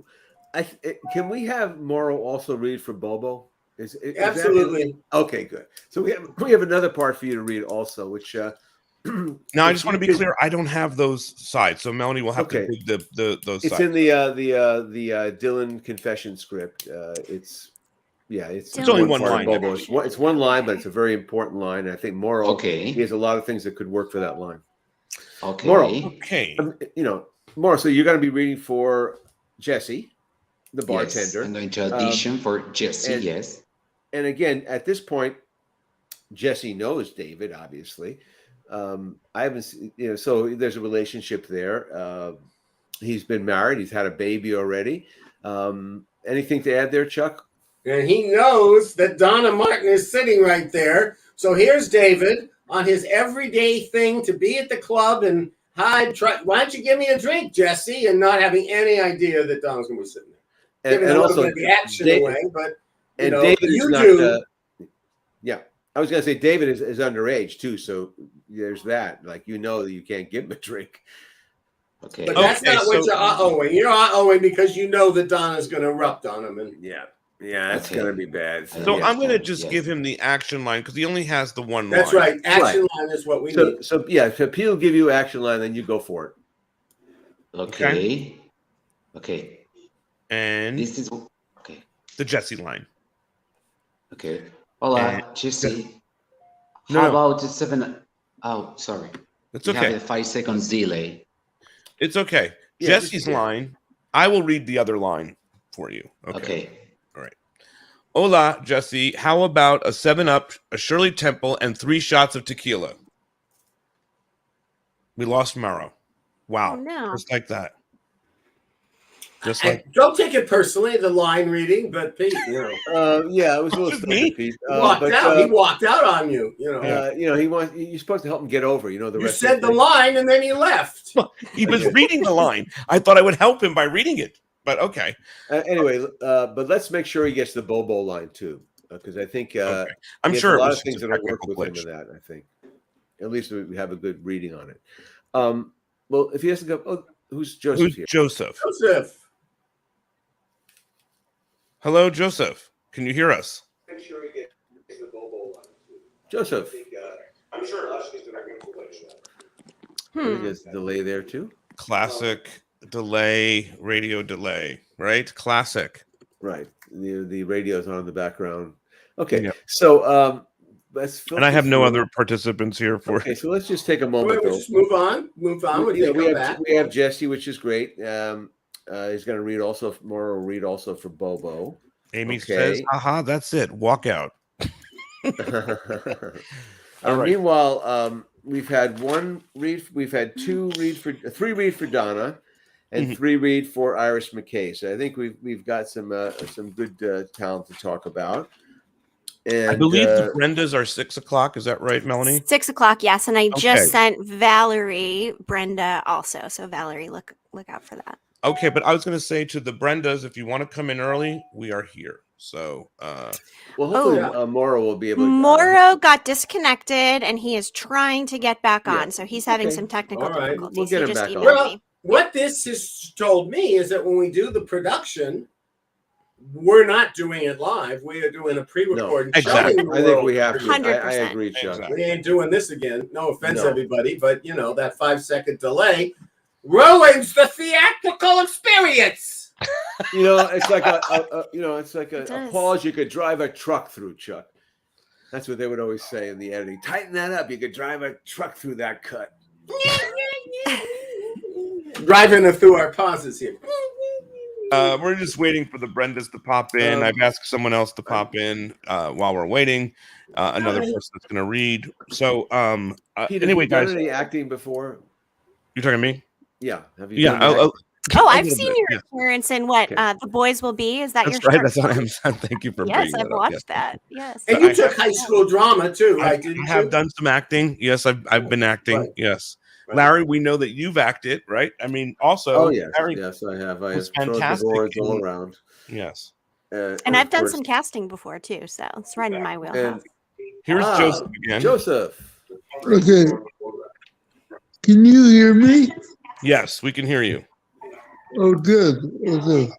can we have Morrow also read for Bobo? Is Absolutely. Okay, good. So we have another part for you to read also, which. Now I just want to be clear. I don't have those sides, so Melanie will have to read those. It's sides. in the Dylan confession script. It's only one line. It's one line, but it's a very important line. And I think Morrow, he has a lot of things that could work for that line. Okay. Morrow, you know, Morrow. So you're going to be reading for Jesse, the bartender. Yes, I'm going to audition for Jesse. Yes. And again, at this point, Jesse knows David, obviously. I haven't, so there's a relationship there. He's been married. He's had a baby already. Anything to add there, Chuck? And he knows that Donna Martin is sitting right there. So here's David on his everyday thing to be at the club and hide. Why don't you give me a drink, Jesse? And not having any idea that Donna's going to be sitting there. And also the action away, but David is not. Yeah, I was going to say David is underage too, so there's that. Like that you can't give him a drink. Okay, but that's not what you're owing. You're owing because you know that Donna's going to erupt on him, and that's going to be bad. So I'm going to just give him the action line because he only has the one line. That's right. Action line is what we need. So Pete will give you action line, then you go for it. Okay. And this is the Jesse line. Okay. Hola, Jesse. How about 7? Oh, sorry. It's okay. You have a 5 seconds delay. It's okay. Jesse's line. I will read the other line for you. Okay. All right. Hola, Jesse. How about a 7-Up, a Shirley Temple, and 3 shots of tequila? We lost Morrow. Wow. Oh, no. Just like that. Don't take it personally, the line reading, but Pete, it was a little stupid, Pete. He walked out on you. You're supposed to help him get over. You said the line and then he left. Well, he was reading the line. I thought I would help him by reading it, but okay. Anyway, but let's make sure he gets the Bobo line too, because I think I'm sure a lot of things that will work with him in that. I think at least we have a good reading on it. Well, if he doesn't go, who's Joseph here? Joseph. Hello, Joseph. Can you hear us? Make sure he gets the Bobo line. Joseph. I'm sure Huskies are not going to There's delay there too. Classic delay, radio delay, right? Classic. Right. The radio's on in the background. Okay. So let's. And I have no other participants here for. Okay, so let's just take a moment. Just move on. We have Jesse, which is great. He's going to read also. Morrow will read also for Bobo. Amy says, "Aha, that's it. Walk out." All right. Meanwhile, we've had 1 read. We've had 3 read for Donna, and 3 read for Iris McKay. So I think we've got some good talent to talk about. And I believe the Brendas are 6 o'clock. Is that right, Melanie? 6 o'clock, yes. And I just sent Valerie Brenda also. So Valerie, look out for that. Okay, but I was going to say to the Brendas, if you want to come in early, we are here. So, hopefully Morrow will be able to. Morrow got disconnected, and he is trying to get back on. So he's having some technical difficulties. We'll get him back on. Well, what this has told me is that when we do the production, we're not doing it live. We are doing a pre-recorded. No, exactly. I think we have to. 100%. I agree, Chuck. We ain't doing this again. No offense, everybody, but that 5-second delay ruins the theatrical experience. It's like a pause you could drive a truck through, Chuck. That's what they would always say in the editing. Tighten that up. You could drive a truck through that cut. Driving through our pauses here. We're just waiting for the Brendas to pop in. I've asked someone else to pop in while we're waiting. Another person that's going to read. So, Peter, anyway, guys, have you done any acting before? You're talking to me? Yeah. Have you? I've seen your appearance in what The Boys Will Be. Is that that's your right? That's what I'm saying. Thank you for yes, bringing I've that up. watched that. Yes, and you took high school drama too, right? I have done some acting. Yes, I've been acting. Right. Yes, right. Larry, we know that you've acted, right? I mean, also, yes, Larry yes, I have. I have fantastic thrown the boards all around. Yes, and I've done some casting before too, so it's right in my wheelhouse. Here's Joseph again. Joseph. Okay. Can you hear me? Yes, we can hear you. Oh, good. Oh, good.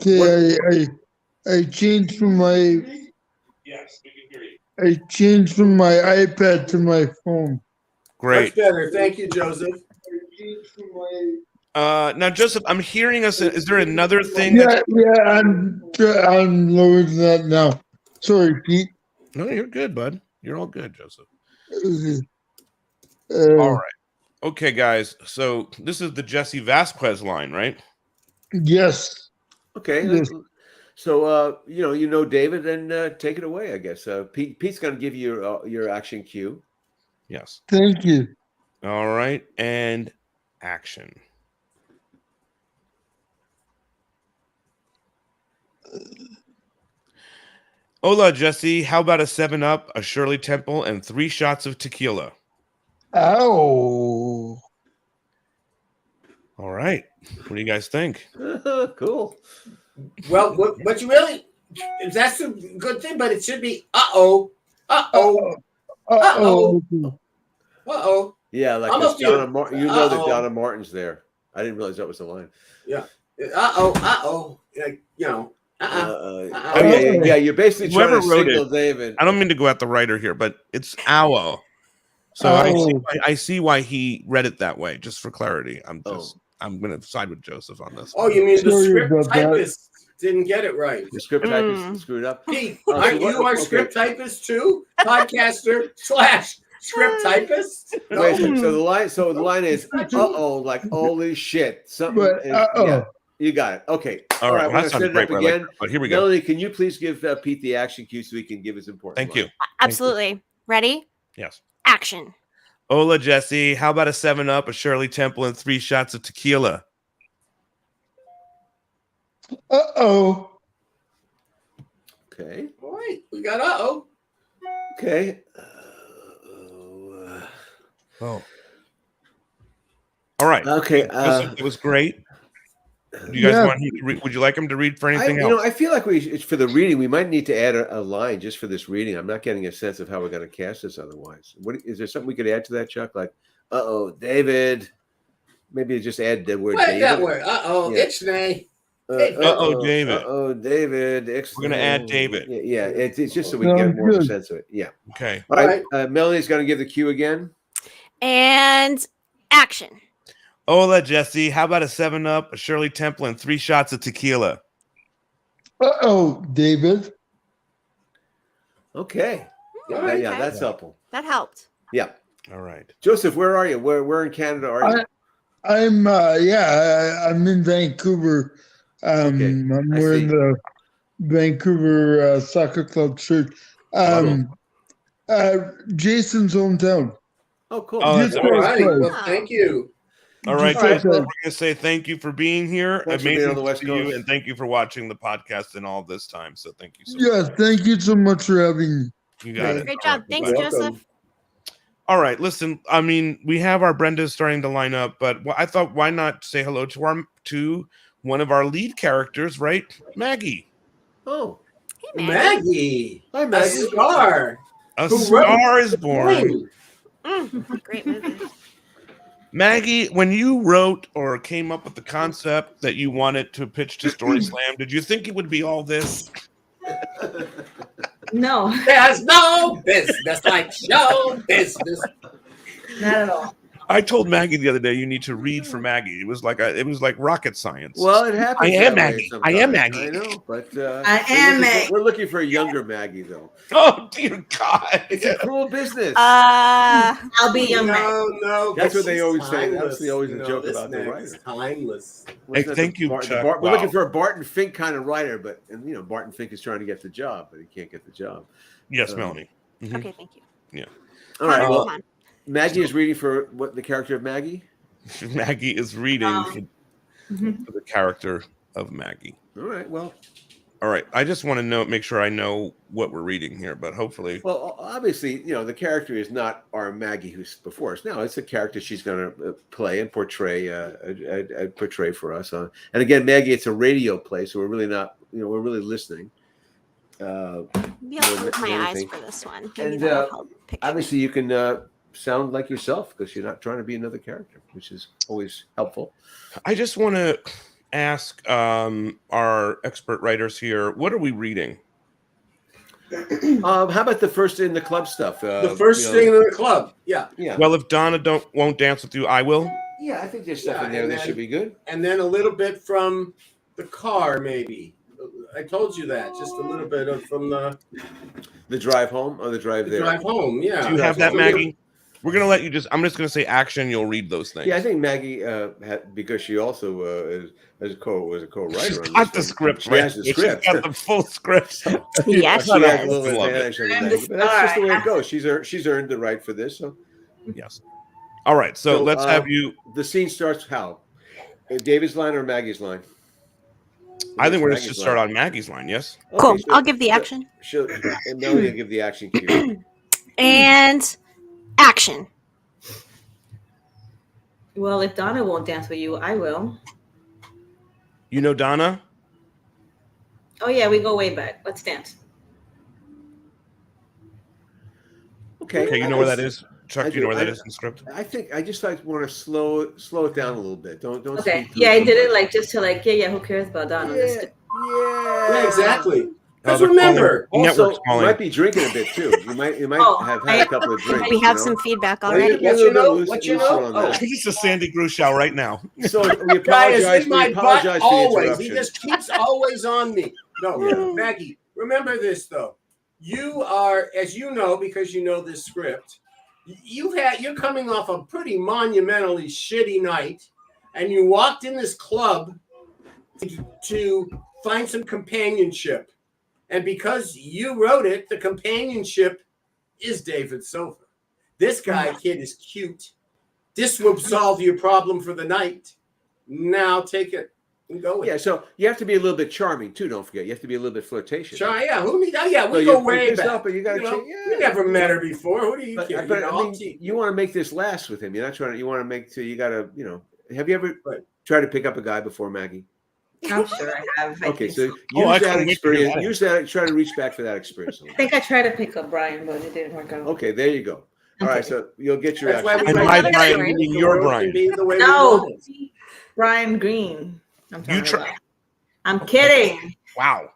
Okay, I changed from my. Yes, we can hear you. I changed from my iPad to my phone. Great. Much better. Thank you, Joseph. Now, Joseph, I'm hearing us. Is there another thing? Yeah, I'm lowering that now. Sorry, Pete. No, you're good, bud. You're all good, Joseph. All right. Okay, guys. So this is the Jesse Vasquez line, right? Yes. Okay. Yes. So you know David, and take it away. I guess Pete's going to give you your action cue. Yes. Thank you. All right, and action. Hola, Jesse. How about a 7-Up, a Shirley Temple, and 3 shots of tequila? Ow. All right. What do you guys think? Cool. Well, what you really, that's a good thing, but it should be uh-oh. Yeah, like Donna Martin. You know that Donna Martin's there. I didn't realize that was the line. Yeah. Like, you know. Yeah. You're basically trying to signal David. I don't mean to go at the writer here, but it's owl. So I see why he read it that way. Just for clarity, I'm going to side with Joseph on this. Oh, you mean the script typist didn't get it right? The script typist screwed up. Pete, aren't you our script typist too? Podcaster / script typist. No. Wait, so the line is like holy shit. Something. Yeah, you got it. Okay. All right. We're gonna set it up again. But here we go. Melanie, can you please give Pete the action cue so he can give his important? Thank you. Absolutely. Ready? Yes. Action. Hola, Jesse. How about a 7-Up, a Shirley Temple, and 3 shots of tequila? Uh-oh. Okay. All right. We got uh-oh. Okay. Oh. All right. Okay. It was great. Do you guys want him to read? Would you like him to read for anything else? I feel like for the reading, we might need to add a line just for this reading. I'm not getting a sense of how we're going to cast this otherwise. Is there something we could add to that, Chuck? Like, David. Maybe just add the word David. That word. Ixnay. David. David. We're going to add David. Yeah. It's just so we get more of a sense of it. Yeah. Okay. All right. Melanie's going to give the cue again. And action. Hola, Jesse. How about a 7-Up, a Shirley Temple, and 3 shots of tequila? Uh-oh, David. Okay. Yeah, that's helpful. That helped. Yeah. All right. Joseph, where are you? Where in Canada are you? I'm in Vancouver. I'm wearing the Vancouver Soccer Club shirt. Jason's hometown. Oh, cool. Oh, all right. Well, thank you. All right, Joseph, we're going to say thank you for being here. Thanks Amazing for being on the West to see you, Coast. and thank you for watching the podcast and all this time. So thank you so much. Yeah, thank you so much for having me. You got it. Great job. Thanks, Joseph. All right, listen, I mean, we have our Brendas starting to line up, but I thought, why not say hello to one of our lead characters, right? Maggie. Oh. Hey, Maggie. Hi, Maggie. A star. A star is born. Great movie. Maggie, when you wrote or came up with the concept that you wanted to pitch to StorySlam, did you think it would be all this? No. There's no business like show business. Not at all. I told Maggie the other day you need to read for Maggie. It was like rocket science. Well, it happens. I am Maggie. I am Maggie. I know, but I am Maggie. We're looking for a younger Maggie, though. Oh dear God! It's a cruel business. I'll be young. No. That's what they always say. That's always a joke this about the writer. Timeless. Hey, thank you, Chuck. We're looking for a Barton Fink kind of writer, but Barton Fink is trying to get the job, but he can't get the job. Yes, Melanie. Mm-hmm. Okay, thank you. Yeah. All right. Well, Maggie is reading for what the character of Maggie? Maggie is reading for the character of Maggie. All right. Well. All right. I just want to make sure I know what we're reading here, but hopefully. Well, obviously, the character is not our Maggie who's before us. No, it's a character she's going to play and portray for us. And again, Maggie, it's a radio play, so we're really not, we're really listening. Maybe I'll close my eyes for this one. Maybe And that'll help picture. obviously, you can sound like yourself because you're not trying to be another character, which is always helpful. I just want to ask our expert writers here, what are we reading? How about the first in the club stuff? The first thing in the club. Yeah. Well, if Donna won't dance with you, I will. Yeah, I think there's stuff in there that should be good. And then a little bit from the car, maybe. I told you that. Just a little bit from the drive home or the drive there. Drive home, yeah. Do you have that, Maggie? We're gonna let you I'm just gonna say action. You'll read those things. Yeah, I think Maggie because she also was a co-writer. She's got the script. She has the script. She's got the full script. Yes, she has a little advantage over Maggie, but that's just the way it goes. She's earned the right for this. So yes. All right. So let's have you. The scene starts how? David's line or Maggie's line? I think we're going to start on Maggie's line. Yes. Cool. I'll give the action. And Melanie will give the action cue. And action. Well, if Donna won't dance with you, I will. You know Donna? Oh yeah, we go way back. Let's dance. Okay. You know where that is? Chuck, do you know where that is in the script? I think I just want to slow it down a little bit. Don't. Okay. Yeah, I did it just to who cares about Donna? Yeah, exactly. Because remember, also you might be drinking a bit too. You might have had a couple of drinks. We have some feedback already. What you know? Oh, this is Sandy Grushow right now. So we apologize. In my butt for the always. He just keeps always on me. No, Maggie. Remember this though. You are, as you know, because you know this script. You're coming off a pretty monumentally shitty night, and you walked in this club to find some companionship. And because you wrote it, the companionship is David's sofa. This kid is cute. This will solve your problem for the night. Now take it and go with it. Yeah, so you have to be a little bit charming too. Don't forget, you have to be a little bit flirtatious. Sure, yeah. We go way back. But you got to. You never met her before. Who do you care? But I mean, you want to make this last with him. You're not trying to. You want to make. So you got to. Have you ever tried to pick up a guy before, Maggie? I'm sure I have. Okay, so use that experience. Use that. Try to reach back for that experience. I think I tried to pick up Brian, but it didn't work out. Okay, there you go. All right, so you'll get your. That's why and my Brian, meaning your Brian. No, Brian Green. I'm kidding. Wow.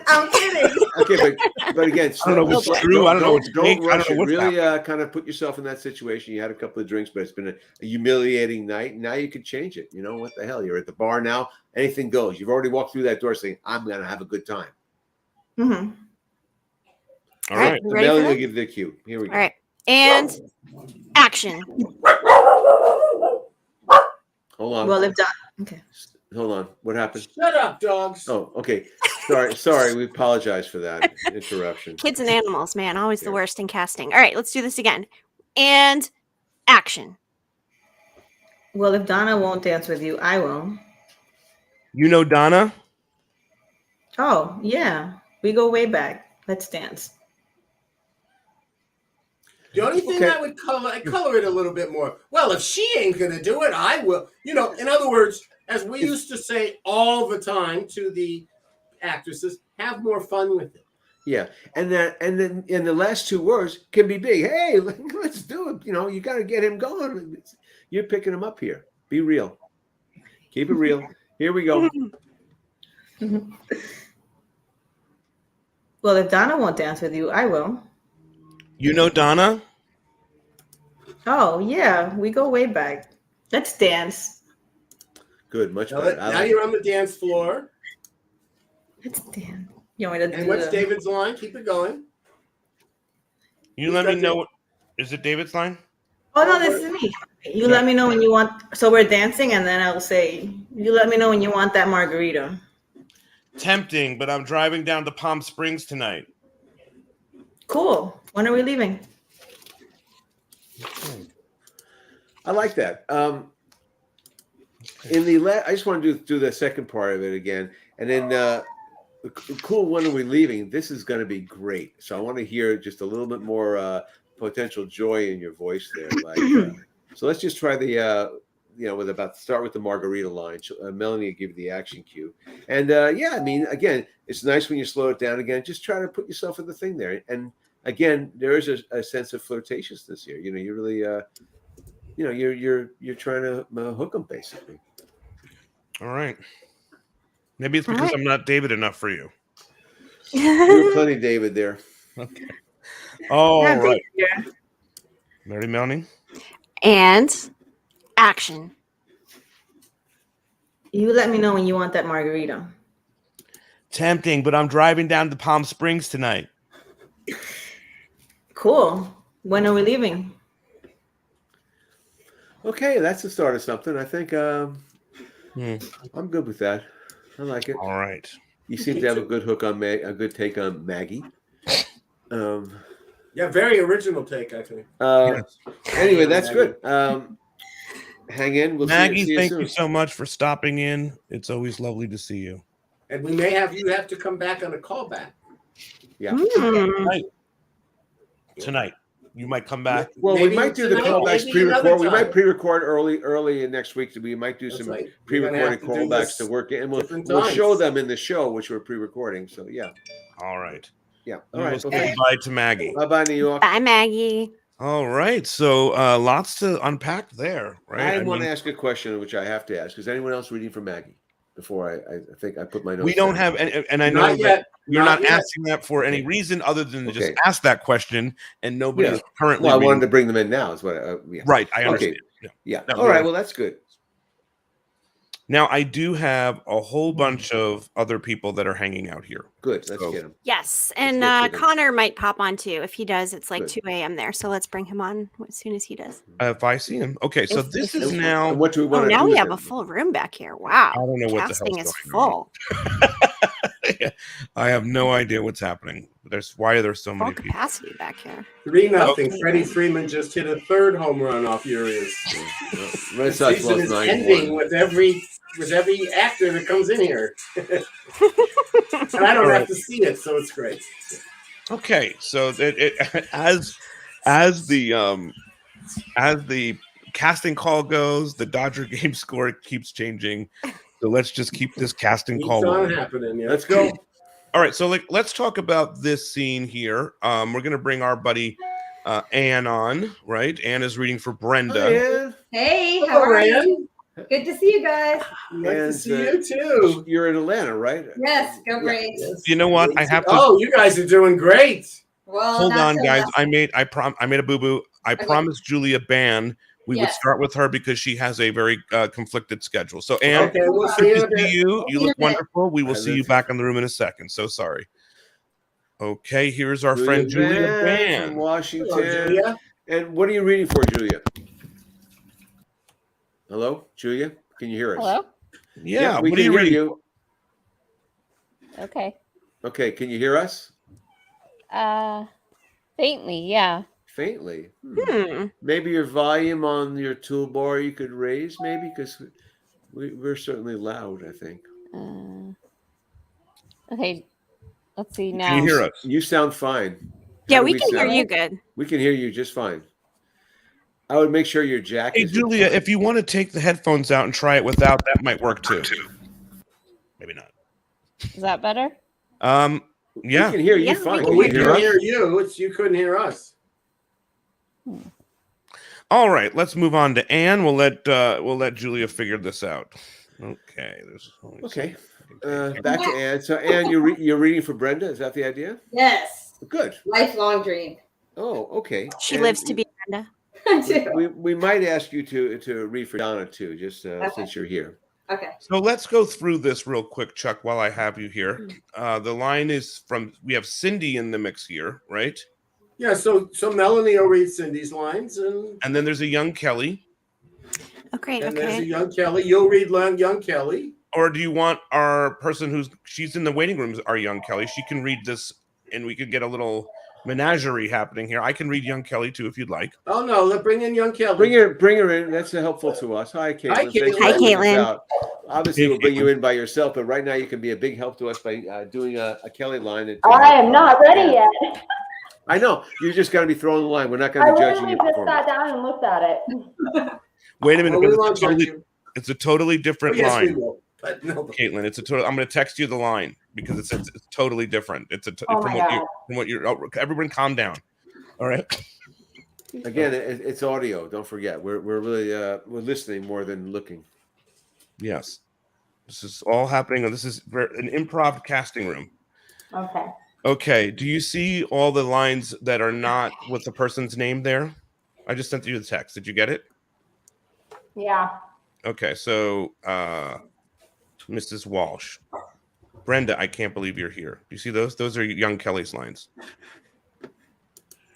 I'm kidding. Okay, but again, I don't know if it's true. I don't know. Don't rush it. Really, kind of put yourself in that situation. You had a couple of drinks, but it's been a humiliating night. Now you could change it. You know what the hell? You're at the bar now. Anything goes. You've already walked through that door saying, "I'm going to have a good time." Mm-hmm. All right. So Melanie will give the cue. Here we go. All right, and action. Hold on. Well, okay. Hold on. What happened? Shut up, dogs. Oh, okay. Sorry. We apologize for that interruption. Kids and animals, man, always the worst in casting. All right, let's do this again. And action. Well, if Donna won't dance with you, I will. You know Donna? Oh, yeah. We go way back. Let's dance. The only thing I would color it a little bit more. Well, if she ain't going to do it, I will. In other words, as we used to say all the time to the actresses, have more fun with it. Yeah, and then in the last two words can be big. Hey, let's do it. You got to get him going. You're picking him up here. Be real. Keep it real. Here we go. Well, if Donna won't dance with you, I will. You know Donna? Oh, yeah. We go way back. Let's dance. Good. Much better. Now you're on the dance floor. Let's dance. You want me to and what's David's line? Keep it going. You let me know. Is it David's line? Oh, no, this is me. You let me know when you want. So we're dancing, and then I'll say, you let me know when you want that margarita. Tempting, but I'm driving down to Palm Springs tonight. Cool. When are we leaving? I like that. I just want to do the second part of it again, and then cool. When are we leaving? This is going to be great. So I want to hear just a little bit more potential joy in your voice there. So let's just try the start with the margarita line. Melanie will give you the action cue, and again, it's nice when you slow it down again. Just try to put yourself in the thing there, and again, there is a sense of flirtatiousness here. You know, you really, you're trying to hook them basically. All right. Maybe it's because I'm not David enough for you. You're plenty David there. Okay. All right. Mary Melanie. And action. You let me know when you want that margarita. Tempting, but I'm driving down to Palm Springs tonight. Cool. When are we leaving? Okay, that's the start of something. I think I'm good with that. I like it. All right. You seem to have a good hook on a good take on Maggie. Yeah, very original take, I think. Anyway, that's good. Hang in. We'll Maggie, see you thank soon. you so much for stopping in. It's always lovely to see you. And we may have you have to come back on a callback. Yeah. Tonight. You might come back. Well, Maybe we might do the tonight, callbacks maybe pre-record. another We might time. pre-record early next week. We might do some right. We're gonna pre-recorded have to do callbacks this to work in, and different we'll times. show them in the show, which we're pre-recording. So yeah. All right. Yeah. We All will right. say Okay. bye to Maggie. Bye, New York. Bye, Maggie. All right. So lots to unpack there, right? I want to ask a question, which I have to ask. Is anyone else reading for Maggie? Before I think I put my notes. We don't down. have, and I know Not that yet. you're not Not yet. asking that for any reason other than to just Okay. ask that question, and nobody is currently. Well, I reading. wanted to bring them in now. Is what. Yeah. Right. I understand. Okay. Yeah. Yeah. No, All right. Well, that's good. Now I do have a whole bunch of other people that are hanging out here. Good. Let's get them. Yes, and get to them. Connor might pop on too. If he does, it's like Good. 2 a.m. there, so let's bring him on as soon as he does. If I see him, okay. So If- this if- is now. And what do we Oh, want to now do we with have them? a full room back here. Wow, I don't know what the casting hell's is going on. full. I have no idea what's happening. Why are there so Full many people? capacity back here. 3-0. Okay. Freddie Freeman just hit a third home run off Urias. Red The Sox season lost is 9-1. ending with every actor that comes in here, and I don't have to see it, so it's great. Okay, so as the casting call goes, the Dodger game score keeps changing. So let's just keep this casting Keeps call on on. happening. Yeah. Let's go. All right, so let's talk about this scene here. We're gonna bring our buddy Anne on, right? Anne is reading for Brenda. Hi, Ann. Hey, Hello, how are you? Ann. Good to see you guys. Nice to And, see you too. You're in Atlanta, right? Yes, go Braves. You know what? I have to. Oh, you guys are doing great. Well, Hold not on, so guys. much. I made a boo boo. I promised Julia Ban we would Yes. start with her because she has a very conflicted schedule. So, Anne, Okay, we'll see good you to in a bit. see you. You look in a bit. wonderful. We will I see you live- back in the room in a second. So sorry. Okay, here's our Julia friend Julia Ban Ban. from Washington. Hello, Julia. And what are you reading for, Julia? Hello, Julia? Can you hear us? Hello? Yeah, we what are can you hear reading? you. Okay. Okay, can you hear us? Faintly, yeah. Faintly. Hmm. Maybe your volume on your toolbar you could raise, maybe, because we're certainly loud, I think. Okay. Let's see now. Can you hear us? You sound fine. Yeah, How do we can hear sound? you good. We can hear you just fine. I would make sure your jack Hey, is Julia, if you want to take the headphones out and try it without, that might work too. Maybe not. Is that better? Yeah. We can hear you Yeah, fine. Well, Can we you can hear us? hear you. It's you couldn't hear us. All right, let's move on to Anne. We'll let Julia figure this out. Okay. Okay. Back to Anne. So, Anne, you're reading for Brenda. Is that the idea? Yes. Good. Lifelong dream. Oh, okay. She And lives to be Brenda. I do. We might ask you to read for Donna too, just since you're here. Okay. So let's go through this real quick, Chuck, while I have you here. The line is we have Cindy in the mix here, right? Yeah. So Melanie will read Cindy's lines, and then there's a young Kelly. Oh, great. there's a Okay. young Kelly. You'll read young Kelly. Or do you want our person she's in the waiting room, our young Kelly? She can read this, and we could get a little menagerie happening here. I can read young Kelly too, if you'd like. Oh no, let's bring in young Kelly. Bring her in. That's helpful to us. Hi, Caitlin. Hi, Thanks for Caitlin. Hi, bringing us Caitlin. out. Obviously, we'll bring you in by yourself, but right now you can be a big help to us by doing a Kelly line. I am not ready yet. I know. You just got to be throwing the line. We're not going to I be judging literally your just performance. sat down and looked at it. Wait a minute. Well, we but won't judge you. it's a totally different Yes, we line. will. but no. Caitlin, it's a total. I'm going to text you the line because it's totally different. It's from what you're. Everyone, calm down. All right. Again, it's audio. Don't forget, we're really we're listening more than looking. Yes, this is all happening. This is an improv casting room. Okay. Okay. Do you see all the lines that are not with the person's name there? I just sent you the text. Did you get it? Yeah. Okay. So, Mrs. Walsh, Brenda, I can't believe you're here. Do you see those? Those are young Kelly's lines.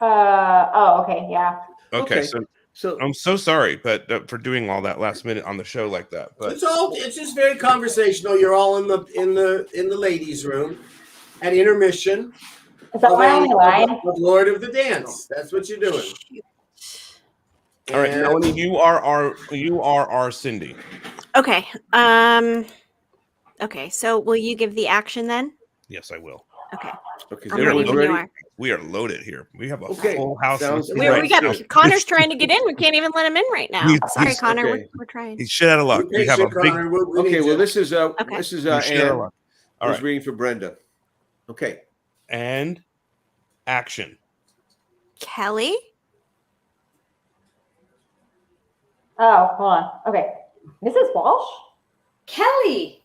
Oh, okay. Yeah. Okay. So I'm so sorry, but for doing all that last minute on the show like that. But it's just very conversational. You're all in the ladies' room at intermission. Is that my only line? Of Lord of the Dance. That's what you're doing. All right, Melanie, you are our Cindy. Okay. Okay. So will you give the action then? Yes, I will. Okay. Okay. We are loaded here. We have a full house. We got Connor's trying to get in. We can't even let him in right now. Sorry, Connor. Okay. We're trying. He's shit out of luck. We have a big. Okay. Well, this is Anne. All right. Reading for Brenda. Okay. And action. Kelly. Oh, hold on. Okay. Mrs. Walsh? Kelly.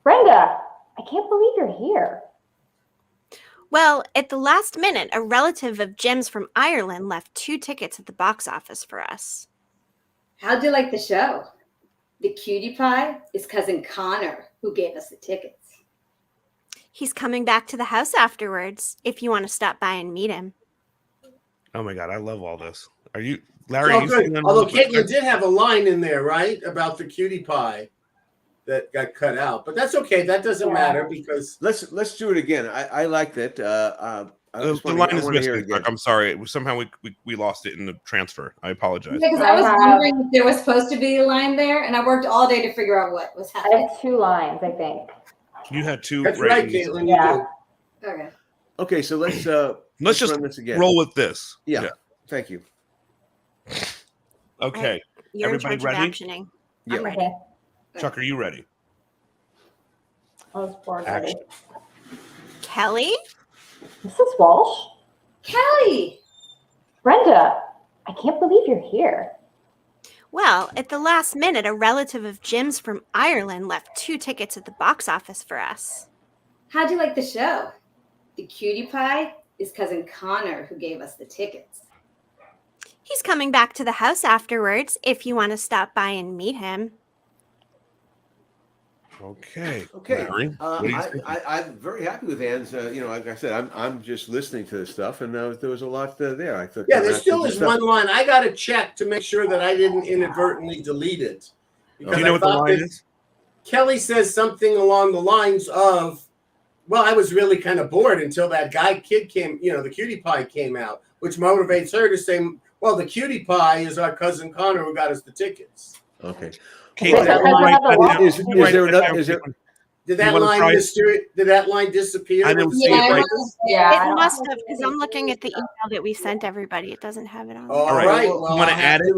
Brenda, I can't believe you're here. Well, at the last minute, a relative of Jim's from Ireland left 2 tickets at the box office for us. How'd you like the show? The cutie pie is cousin Connor who gave us the tickets. He's coming back to the house afterwards if you want to stop by and meet him. Oh my God, I love all this. Are you, Larry? Although Caitlin did have a line in there, right, about the cutie pie that got cut out, but that's okay. That doesn't matter because let's do it again. I like that. The line is missing. I'm sorry. Somehow we lost it in the transfer. I apologize. Because I was wondering if there was supposed to be a line there, and I worked all day to figure out what was happening. I have 2 lines, I think. You had 2. That's right, Caitlin. Yeah. Okay. Okay, so let's just run this again. roll with this. Yeah. Thank you. Okay. You're Everybody in charge ready? of actioning. Yeah. I'm ready. Chuck, are you ready? I was bored already. Kelly? Mrs. Walsh? Kelly! Brenda, I can't believe you're here. Well, at the last minute, a relative of Jim's from Ireland left 2 tickets at the box office for us. How'd you like the show? The cutie pie is cousin Connor who gave us the tickets. He's coming back to the house afterwards if you want to stop by and meet him. Okay. Larry, I'm very happy with Anne's. Like I said, I'm just listening to this stuff, and there was a lot there. I thought. Yeah, there still is one line. I got to check to make sure that I didn't inadvertently delete it. Do you know what the line is? Kelly says something along the lines of, "Well, I was really kind of bored until that kid came. The cutie pie came out, which motivates her to say, well, the cutie pie is our cousin Connor who got us the tickets." Okay. Did that line disappear? I didn't see it right. It must have, because I'm looking at the email that we sent everybody. It doesn't have it on. All right. Well, you want to add it?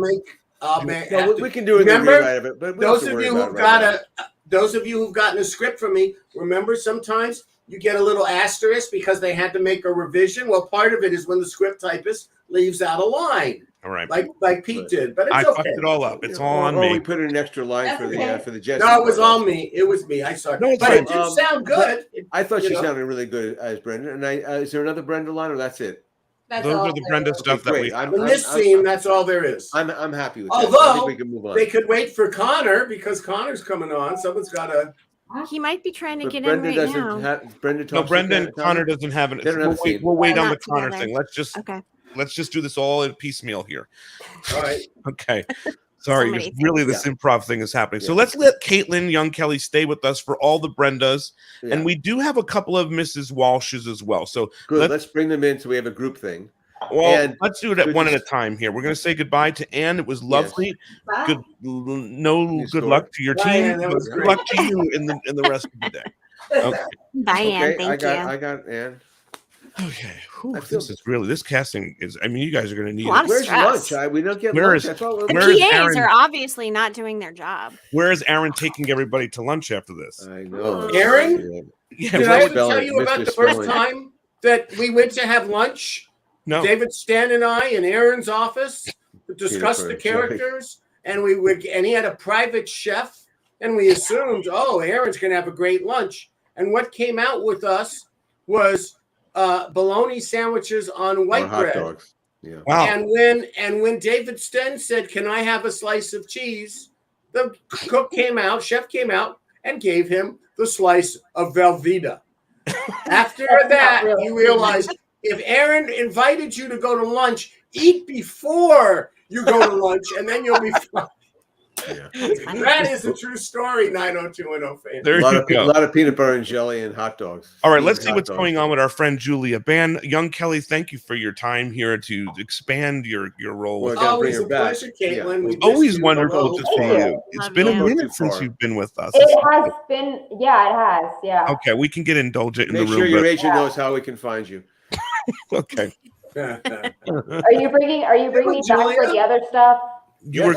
We can do it. Remember, right of it, but those of you who've gotten a script from me, remember sometimes you get a little asterisk because they had to make a revision. Well, part of it is when the script typist leaves out a line. All right. Like Pete did, but it's I okay. fucked it all up. It's all on me. We put in an extra line for the Jesse. No, it was all me. It was me. I saw it. But it did sound good. I thought she sounded really good as Brenda. And is there another Brenda line, or that's it? Those are the Brenda stuff that we. In this scene, that's all there is. I'm happy with that. I Although think we can move on. they could wait for Connor because Connor's coming on. Someone's got to. He might be trying to get Brenda in right now. Brenda and Connor doesn't have it. We'll wait on the Connor thing. Let's just do this all in piecemeal here. All right. Okay. Sorry, this improv thing is happening. So let's let Caitlin, young Kelly, stay with us for all the Brendas. Yeah. And we do have a couple of Mrs. Walshes as well. So good. Let's bring them in so we have a group thing. Well, let's do it one at a time here. We're going to say goodbye to Anne. It was lovely. Yes. Good luck to your team. Good luck to you in the rest of the day. Okay. Bye, Anne. Thank you. I got Anne. Okay, this casting is. I mean, you guys are going to need. Where's lunch? We don't get lunch. The PAs are obviously not doing their job. Where is Aaron taking everybody to lunch after this? I know. Aaron, yeah, did I ever tell you about the first time that we went to have lunch? No. David Stan and I in Aaron's office to discuss the characters, and he had a private chef, and we assumed, Aaron's going to have a great lunch. And what came out with us was bologna sandwiches on white bread. Hot dogs. Yeah. Wow. And when David Sten said, "Can I have a slice of cheese?" the chef came out and gave him the slice of Velveeta. After that, you realize if Aaron invited you to go to lunch, eat before you go to lunch, and then you'll be fine. Yeah. That is a true story, 90210 fans. There you go. A lot of peanut butter and jelly and hot dogs. All right, let's see what's going on with our friend Julia Ban. Young Kelly, thank you for your time here to expand your role. Well, always a pleasure, Caitlin. It's always wonderful to see you. It's been a minute since you've been with us. It has been, yeah, it has, yeah. Okay, we can get indulgent in the room. Make sure your agent knows how we can find you. Okay. Are you bringing back for the other stuff? You're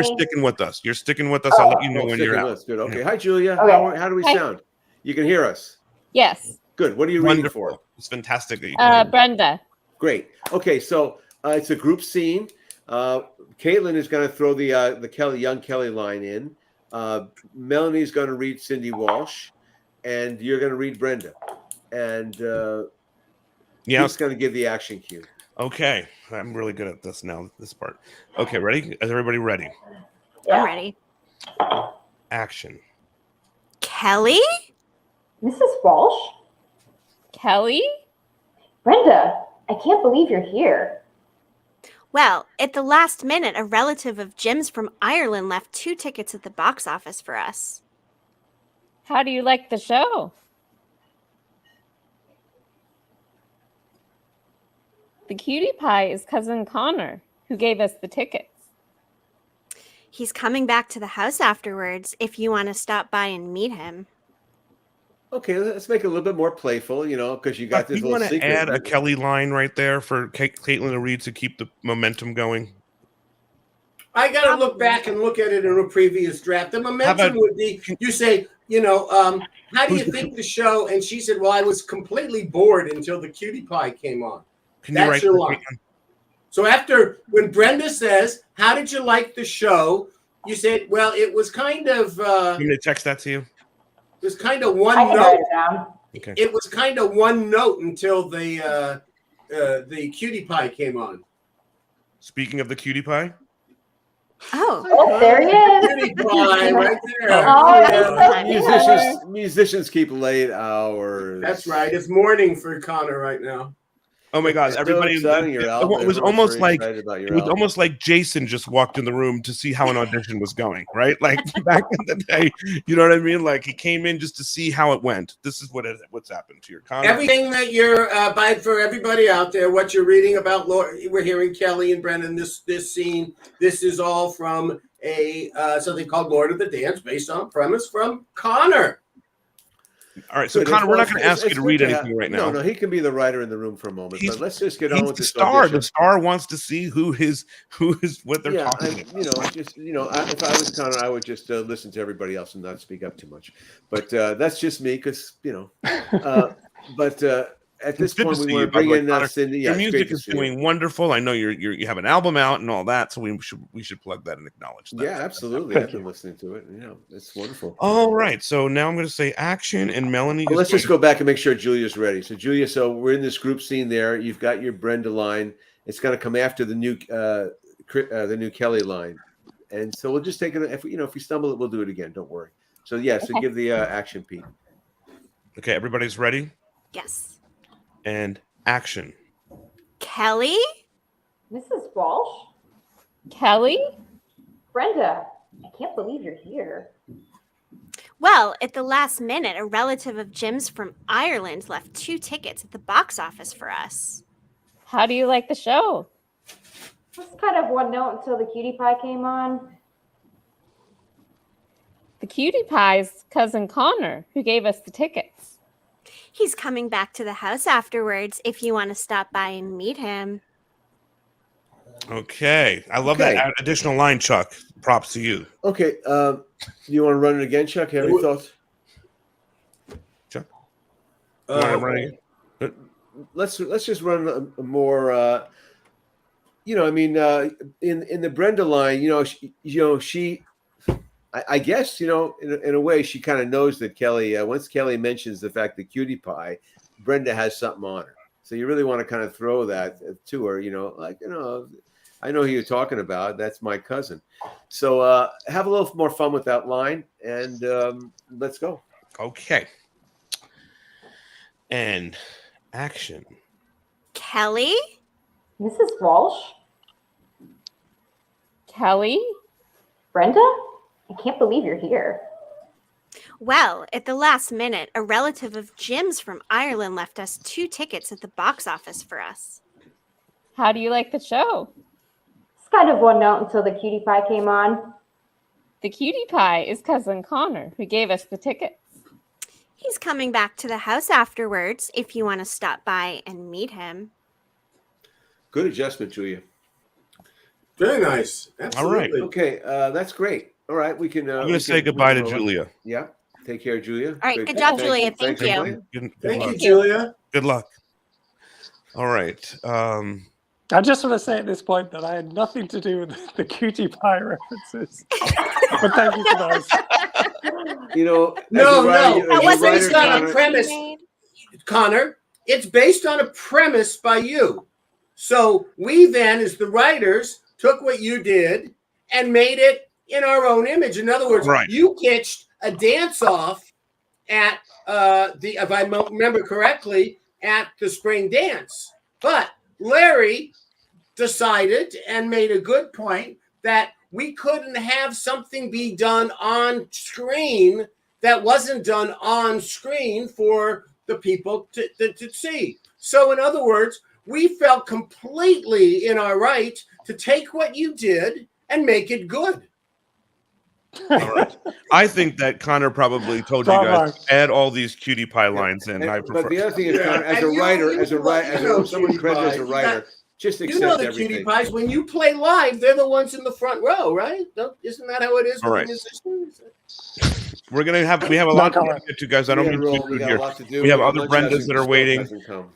sticking with us. You're sticking with us. I'll let you know when you're out. Good. Okay. Hi, Julia. Okay. How do we sound? You can hear us. Yes. Good. What are you reading for? It's fantastic that you can Brenda. Great. Okay, so it's a group scene. Caitlin is going to throw the young Kelly line in. Melanie's going to read Cindy Walsh, and you're going to read Brenda. And he's going to give the action cue. Okay. I'm really good at this now, this part. Okay, ready? Is everybody ready? I'm ready. Action. Kelly? Mrs. Walsh? Kelly? Brenda, I can't believe you're here. Well, at the last minute, a relative of Jim's from Ireland left 2 tickets at the box office for us. How do you like the show? The cutie pie is cousin Connor, who gave us the tickets. He's coming back to the house afterwards if you want to stop by and meet him. Okay, let's make it a little bit more playful, because you got this little secret. You want to add a Kelly line right there for Caitlin to read to keep the momentum going? I got to look back and look at it in a previous draft. The momentum would be, you say, how do you think the show? And she said, well, I was completely bored until the cutie pie came on. That's your line. So when Brenda says, how did you like the show? You said, well, it was kind of... you want me to text that to you? It was kind of one note. Okay. It was kind of one note until the cutie pie came on. Speaking of the cutie pie? Oh, there he is. Cutie pie right there. Musicians keep late hours. That's right. It's morning for Connor right now. Oh my God! Everybody, it was almost like Jason just walked in the room to see how an audition was going, right? Like back in the day, you know what I mean? Like he came in just to see how it went. This is what's happened to your Connor. Everything that you're for everybody out there, what you're reading about, we're hearing Kelly and Brendan. This scene. This is all from something called Lord of the Dance, based on a premise from Connor. All right, so Connor, we're not going to ask you to read anything right now. No, he can be the writer in the room for a moment. But let's just get on with the this star. audition. The star wants to see who is what they're talking about. If I was Connor, I would just listen to everybody else and not speak up too much. But that's just me, because at this point, we want to bring in Cindy. Your music is doing wonderful. I know you have an album out and all that, so we should plug that and acknowledge that. Yeah, absolutely. I've been listening to it. It's wonderful. All right, so now I'm going to say action, and Melanie. Let's just go back and make sure Julia's ready. So Julia, we're in this group scene there. You've got your Brenda line. It's going to come after the new Kelly line, and so we'll just take it. If we stumble, we'll do it again. Don't worry. So so give the action, Pete. Okay, everybody's ready. Yes. And action. Kelly? Mrs. Walsh? Kelly? Brenda, I can't believe you're here. Well, at the last minute, a relative of Jim's from Ireland left 2 tickets at the box office for us. How do you like the show? Just kind of one note until the cutie pie came on. The cutie pie's cousin Connor, who gave us the tickets. He's coming back to the house afterwards if you want to stop by and meet him. Okay. I love that additional line, Chuck. Props to you. Okay. You want to run it again, Chuck? Have any thoughts? Chuck? You want to run it again? Let's just run a more in the Brenda line, she I guess, in a way she kind of knows that Kelly, once Kelly mentions the fact that Cutie Pie, Brenda has something on her. So you really want to kind of throw that to her, I know who you're talking about. That's my cousin. So have a little more fun with that line and let's go. Okay. And action. Kelly? Mrs. Walsh? Kelly? Brenda? I can't believe you're here. Well, at the last minute, a relative of Jim's from Ireland left us 2 tickets at the box office for us. How do you like the show? It's kind of one note until the Cutie Pie came on. The Cutie Pie is Cousin Connor, who gave us the tickets. He's coming back to the house afterwards if you want to stop by and meet him. Good adjustment, Julia. Very nice. Absolutely. All right. Okay, that's great. All right, we can. I'm going to say goodbye to Julia. Yeah. Take care, Julia. All right. Good job, Julia. Thank you. Thank you, Julia. Good luck. All right. I just want to say at this point that I had nothing to do with the Cutie Pie references. But thank you for those. No. That It's based on a premise, Connor. It's based on a premise by you. So we then, as the writers, took what you did and made it in our own image. In other words, you pitched a dance-off at if I remember correctly, at the spring dance. But Larry decided and made a good point that we couldn't have something be done on screen that wasn't done on screen for the people to see. So in other words, we felt completely in our right to take what you did and make it good. All right. I think that Connor probably told you guys to add all these Cutie Pie lines in. But the other thing is, Connor, as a writer, someone credited as a writer, just accept the everything. Cutie Pies, when you play live, they're the ones in the front row, right? Isn't that how it is with right. the musicians? We have a lot to get to, guys. I don't mean to be here. We have other Brendas that are waiting.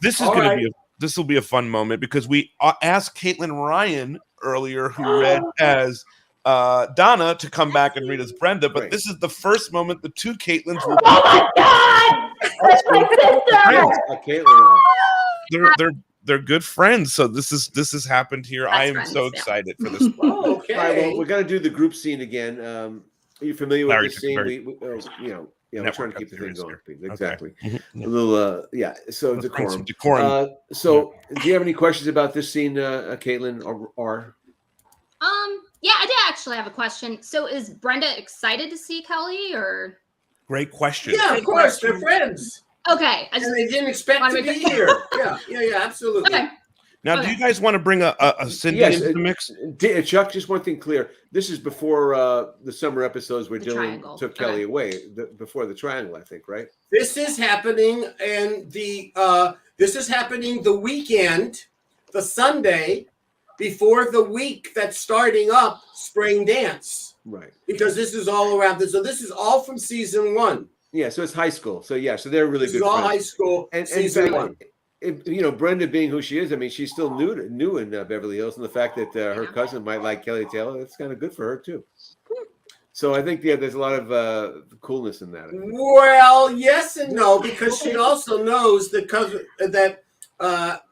This is going to be this will be a fun moment because we asked Caitlin Ryan earlier, who read as Donna, to come back and read as Brenda, but this is the first moment the 2 Caitlins will. Oh my God! That's my sister! They're good friends, so this has happened here. I am so excited for this. Okay. All right, well, we're gonna do the group scene again. Are you familiar with this scene? We're trying to keep the thing going. Exactly. Okay. A little, So decorum. So, do you have any questions about this scene, Caitlin, or? Yeah, I did actually have a question. So, is Brenda excited to see Kelly, or? Great question. Yeah, of course, they're friends. Okay, And they didn't expect to be here. Yeah, absolutely. Okay. Now, do you guys want to bring a Cindy into the mix? Chuck, just one thing clear. This is before the summer episodes where Dylan took Kelly away. Before the triangle, I think, right? This is happening the weekend, the Sunday before the week that's starting up spring dance. Right. Because this is all around this. So this is all from season 1. Yeah, so it's high school. So so they're really good. This is all friends. high school And season 1. Brenda being who she is, I mean, she's still new in Beverly Hills, and the fact that her cousin might like Kelly Taylor, that's kind of good for her too. So I think there's a lot of coolness in that. Well, yes and no, because she also knows that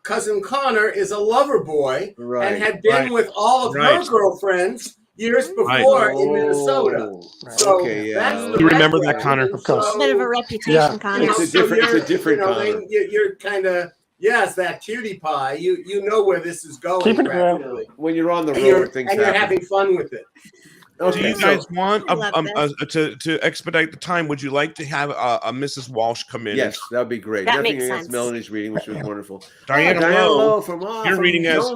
cousin Connor is a lover boy and had been with all of her girlfriends years before in Minnesota. So that's you remember that, Connor? Of course. A bit of a reputation, Connor. It's a different Connor. You're kind of. Yes, that Cutie Pie. You know where this is going. When you're on the road, things happen. You're having fun with it. Do you guys want to expedite the time? Would you like to have a Mrs. Walsh come in? Yes, that would be great. That Nothing makes against sense. Melanie's reading, which was wonderful. Diana Lowe you're reading as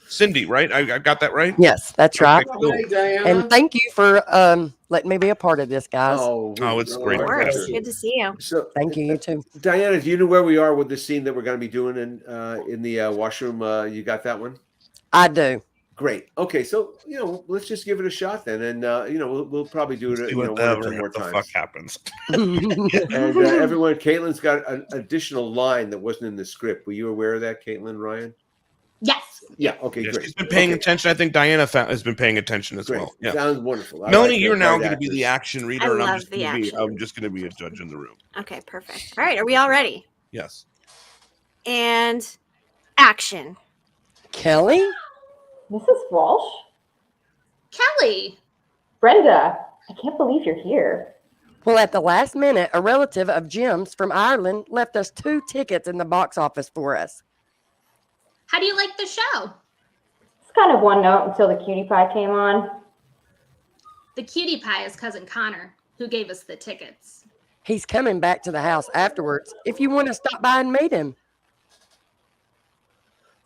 Cindy, right? I got that right? Yes, that's right. Hi, Diana. And thank you for letting me be a part of this, guys. Oh, it's great. Of course. Good to see you. So thank you. You too. Diana, do you know where we are with the scene that we're going to be doing in the washroom? You got that one? I do. Great. Okay, so let's just give it a shot then, and we'll probably do it. One or two more times. Fuck happens. And everyone, Caitlin's got an additional line that wasn't in the script. Were you aware of that, Caitlin, Ryan? Yes. Yeah. Okay. Yes, great. she's been paying attention. I think Diana has been paying attention as well. Yeah. Sounds wonderful. Melanie, you're now going to be the action reader, and I I'm love the action. I'm just going to be a judge in the room. Okay, perfect. All right, are we all ready? Yes. And action. Kelly? Mrs. Walsh? Kelly. Brenda, I can't believe you're here. Well, at the last minute, a relative of Jim's from Ireland left us 2 tickets in the box office for us. How do you like the show? It's kind of one note until the cutie pie came on. The cutie pie is cousin Connor, who gave us the tickets. He's coming back to the house afterwards if you want to stop by and meet him.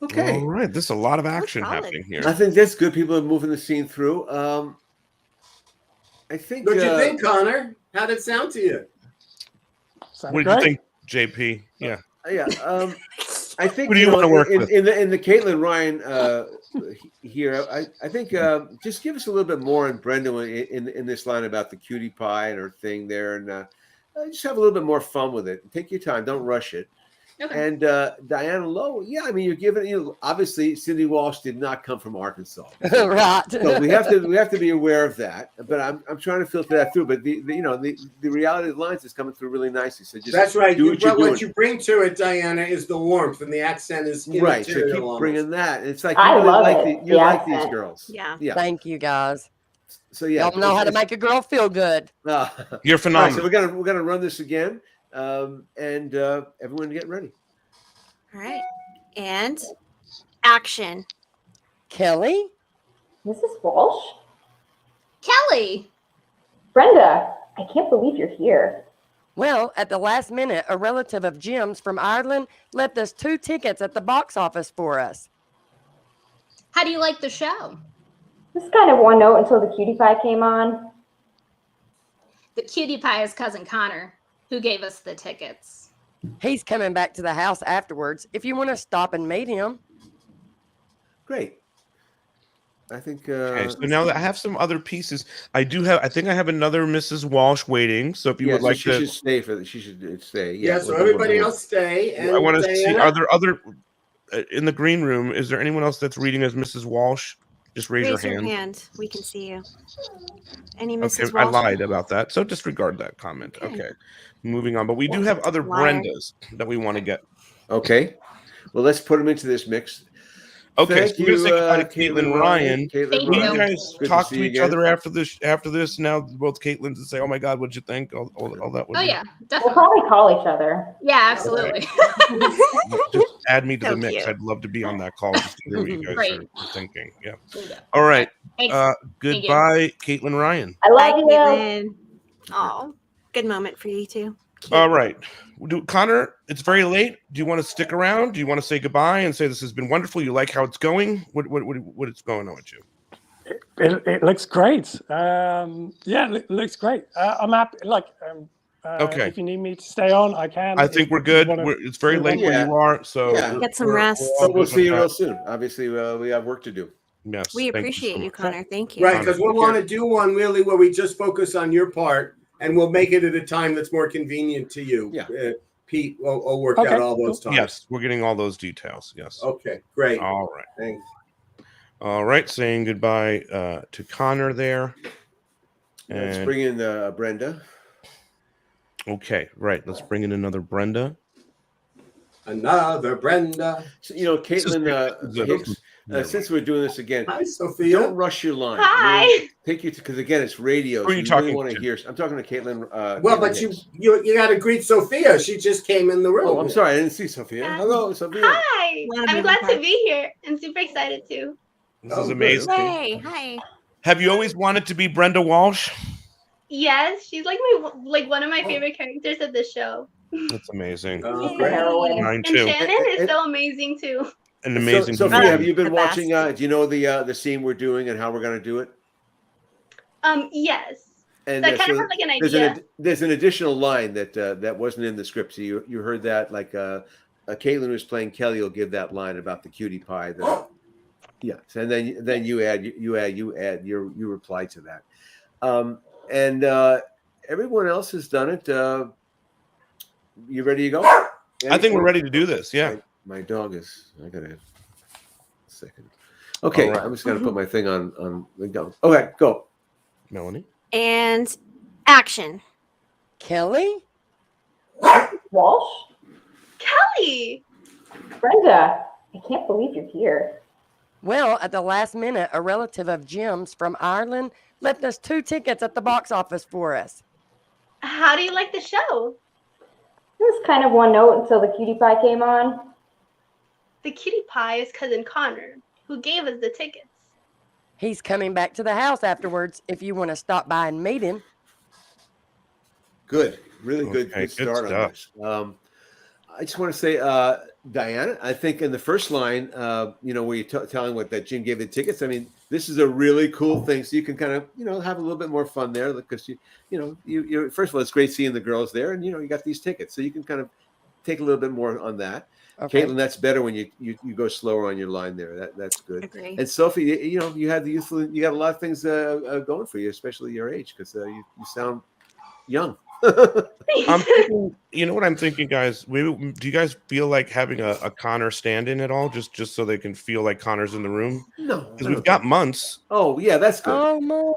Okay. All right. There's a lot of action happening here. I think that's good. People are moving the scene through. I think. What'd you think, Connor? How did it sound to you? What did you think, JP? Yeah. Yeah. I think. What do you want to work with? In the Caitlin Ryan here? I think just give us a little bit more in Brenda in this line about the cutie pie and her thing there, and just have a little bit more fun with it. Take your time. Don't rush it. Okay. And Diana Lowe, yeah, I mean, you're giving obviously Cindy Walsh did not come from Arkansas, right? So we have to be aware of that. But I'm trying to filter that through. But the reality of the lines is coming through really nicely. So just that's right. Do What you bring to it, Diana, is the warmth, and the accent is right. So keep almost. bringing that. It's like I you really love like it. you like these girls. Yeah. Thank you, guys. So yeah, y'all know how to make a girl feel good. You're phenomenal. Right, so we're gonna run this again, and everyone get ready. All right. And action. Kelly? Mrs. Walsh? Kelly. Brenda, I can't believe you're here. Well, at the last minute, a relative of Jim's from Ireland left us 2 tickets at the box office for us. How do you like the show? It's kind of one note until the cutie pie came on. The cutie pie is cousin Connor, who gave us the tickets. He's coming back to the house afterwards if you want to stop and meet him. Great. I think. Okay, so now that I have some other pieces, I think I have another Mrs. Walsh waiting. So if you would like she to, should stay for she should stay. Yeah. So everybody else stay. And I want to see Diana? are there other in the green room. Is there anyone else that's reading as Mrs. Walsh? Just raise your hand. We can see you. Any Mrs. Okay, Walsh? I lied about that. So disregard that comment. Okay. Moving on. But we do have other Liar. Brendas that we want to get. Okay. Well, let's put them into this mix. Okay, Thank so we're gonna say goodbye to Caitlin Caitlin Ryan. Caitlin Will Ryan. you guys Good talk see to you each again. other after this? Now both Caitlin to say, "Oh my God, what'd you think?" All that. Would Oh be- yeah, We'll definitely. probably call each other. Yeah, absolutely. Just add me to So the mix. cute. I'd love to be on that call just to hear what you guys Great. are thinking. Yeah. Yeah. All right. Thanks. Thank you. Goodbye, Caitlin Ryan. I Bye, love you. Caitlin. Oh, good moment for you two. All right. Connor, it's very late. Do you want to stick around? Do you want to say goodbye and say this has been wonderful? You like how it's going? What is going on with you? It looks great. It looks great. I'm happy. Okay. If you need me to stay on, I can. I think we're good. It's very late where you are, so Get some rest. So we'll see you real soon. Obviously, we have work to do. Yes. We thank appreciate so you, much. Connor. Thank you. Right, because we want to do one really where we just focus on your part, and we'll make it at a time that's more convenient to you. Yeah. Pete will work out all those times. Yes, we're getting all those details. Yes. Okay, great. All right. Thanks. All right. Saying goodbye to Connor there. Let's And- bring in Brenda. Okay, right. Let's bring in another Brenda. Another Brenda. So, Caitlin Hicks, since we're doing this again, Hi, Sophia. don't rush your line. Hi. Really take you because again, it's radio. Who are so you really talking want to? hear. I'm talking to Caitlin. Well, Caitlin but Hicks. you got to greet Sophia. She just came in the room. Oh, I'm sorry, I didn't see Sophia. Hello, Sophia. Hi. Wanna I'm be glad the to be here. I'm super excited too. This Oh, is good. amazing. Hey, hi. Have you always wanted to be Brenda Walsh? Yes, she's like one of my favorite characters of the show. That's amazing. Heroine. Mine And too. Shannon is so amazing too. An amazing. Sophia, have you been The watching? best. Do you know the scene we're doing and how we're going to do it? Yes. And So I kind of have like an there's idea. there's an additional line that wasn't in the script. So you heard that, like Caitlin, who's playing Kelly, will give that line about the cutie pie. Yes, and then you add you reply to that. And everyone else has done it. You ready to go? I think we're ready to do this. Yeah. My dog is. I gotta a second. Okay, right. I'm just gonna put my thing on the go. Okay, go, Melanie. And action. Kelly? Walsh? Kelly! Brenda, I can't believe you're here. Well, at the last minute, a relative of Jim's from Ireland left us 2 tickets at the box office for us. How do you like the show? It was kind of one note until the cutie pie came on. The cutie pie is cousin Connor, who gave us the tickets. He's coming back to the house afterwards if you want to stop by and meet him. Good. Really good, good start on this. I just want to say, Diana, I think in the first line, where you're telling that Jim gave the tickets, I mean, this is a really cool thing. So you can kind of, have a little bit more fun there because you first of all, it's great seeing the girls there, and you got these tickets, so you can kind of take a little bit more on that. Okay. Caitlin, that's better when you go slower on your line there. That's good. Agree. And Sophie, you had you got a lot of things going for you, especially your age, because you sound young. I'm thinking, what I'm thinking, guys? Do you guys feel like having a Connor stand-in at all, just so they can feel like Connor's in the room? No, because we've got months. Oh yeah, that's good. Oh my!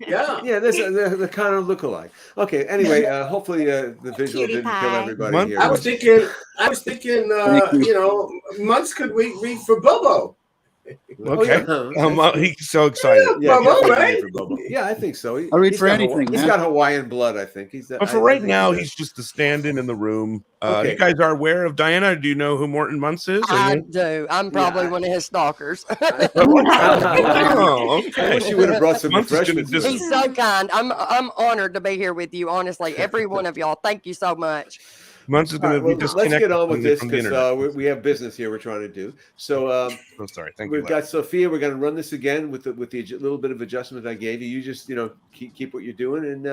Yeah, there's the Connor lookalike. Okay, anyway, hopefully the visual didn't kill everybody here. I was thinking, months could we read for Bobo? Okay. He's so excited. Yeah, Bobo, right? for Bobo. Yeah, I think so. I'll read for anything. He's got Hawaiian blood, I think. But for right now, he's just the stand-in in the room. Okay. You guys are aware of Diana? Do you know who Morton Muntz is? I do. I'm probably one of his stalkers. Oh, okay. I wish you would have brought some refreshments. He's so kind. I'm honored to be here with you. Honestly, every one of y'all. Thank you so much. Muntz is going to be disconnected. Let's get on with this from the because internet. we have business here we're trying to do. So sorry. Thank we've you. got Sophia. We're going to run this again with the little bit of adjustment I gave you. You just keep what you're doing, and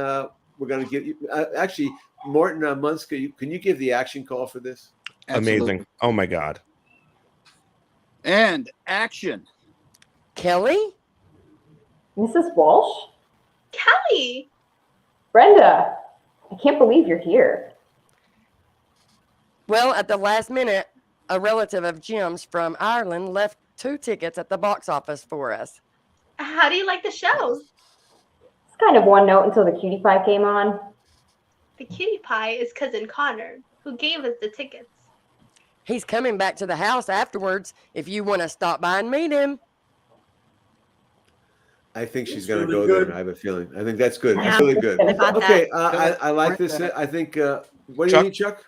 we're going to give you actually Morton Muntz. Can you give the action call for this? Amazing! Absolutely. Oh my God! And action. Kelly? Mrs. Walsh? Kelly! Brenda, I can't believe you're here. Well, at the last minute, a relative of Jim's from Ireland left 2 tickets at the box office for us. How do you like the show? It's kind of one note until the cutie pie came on. The cutie pie is cousin Connor, who gave us the tickets. He's coming back to the house afterwards if you want to stop by and meet him. I think she's going to go there. I have a feeling. I think that's good. That's really good. Okay, I like this. I think. What do you need, Chuck?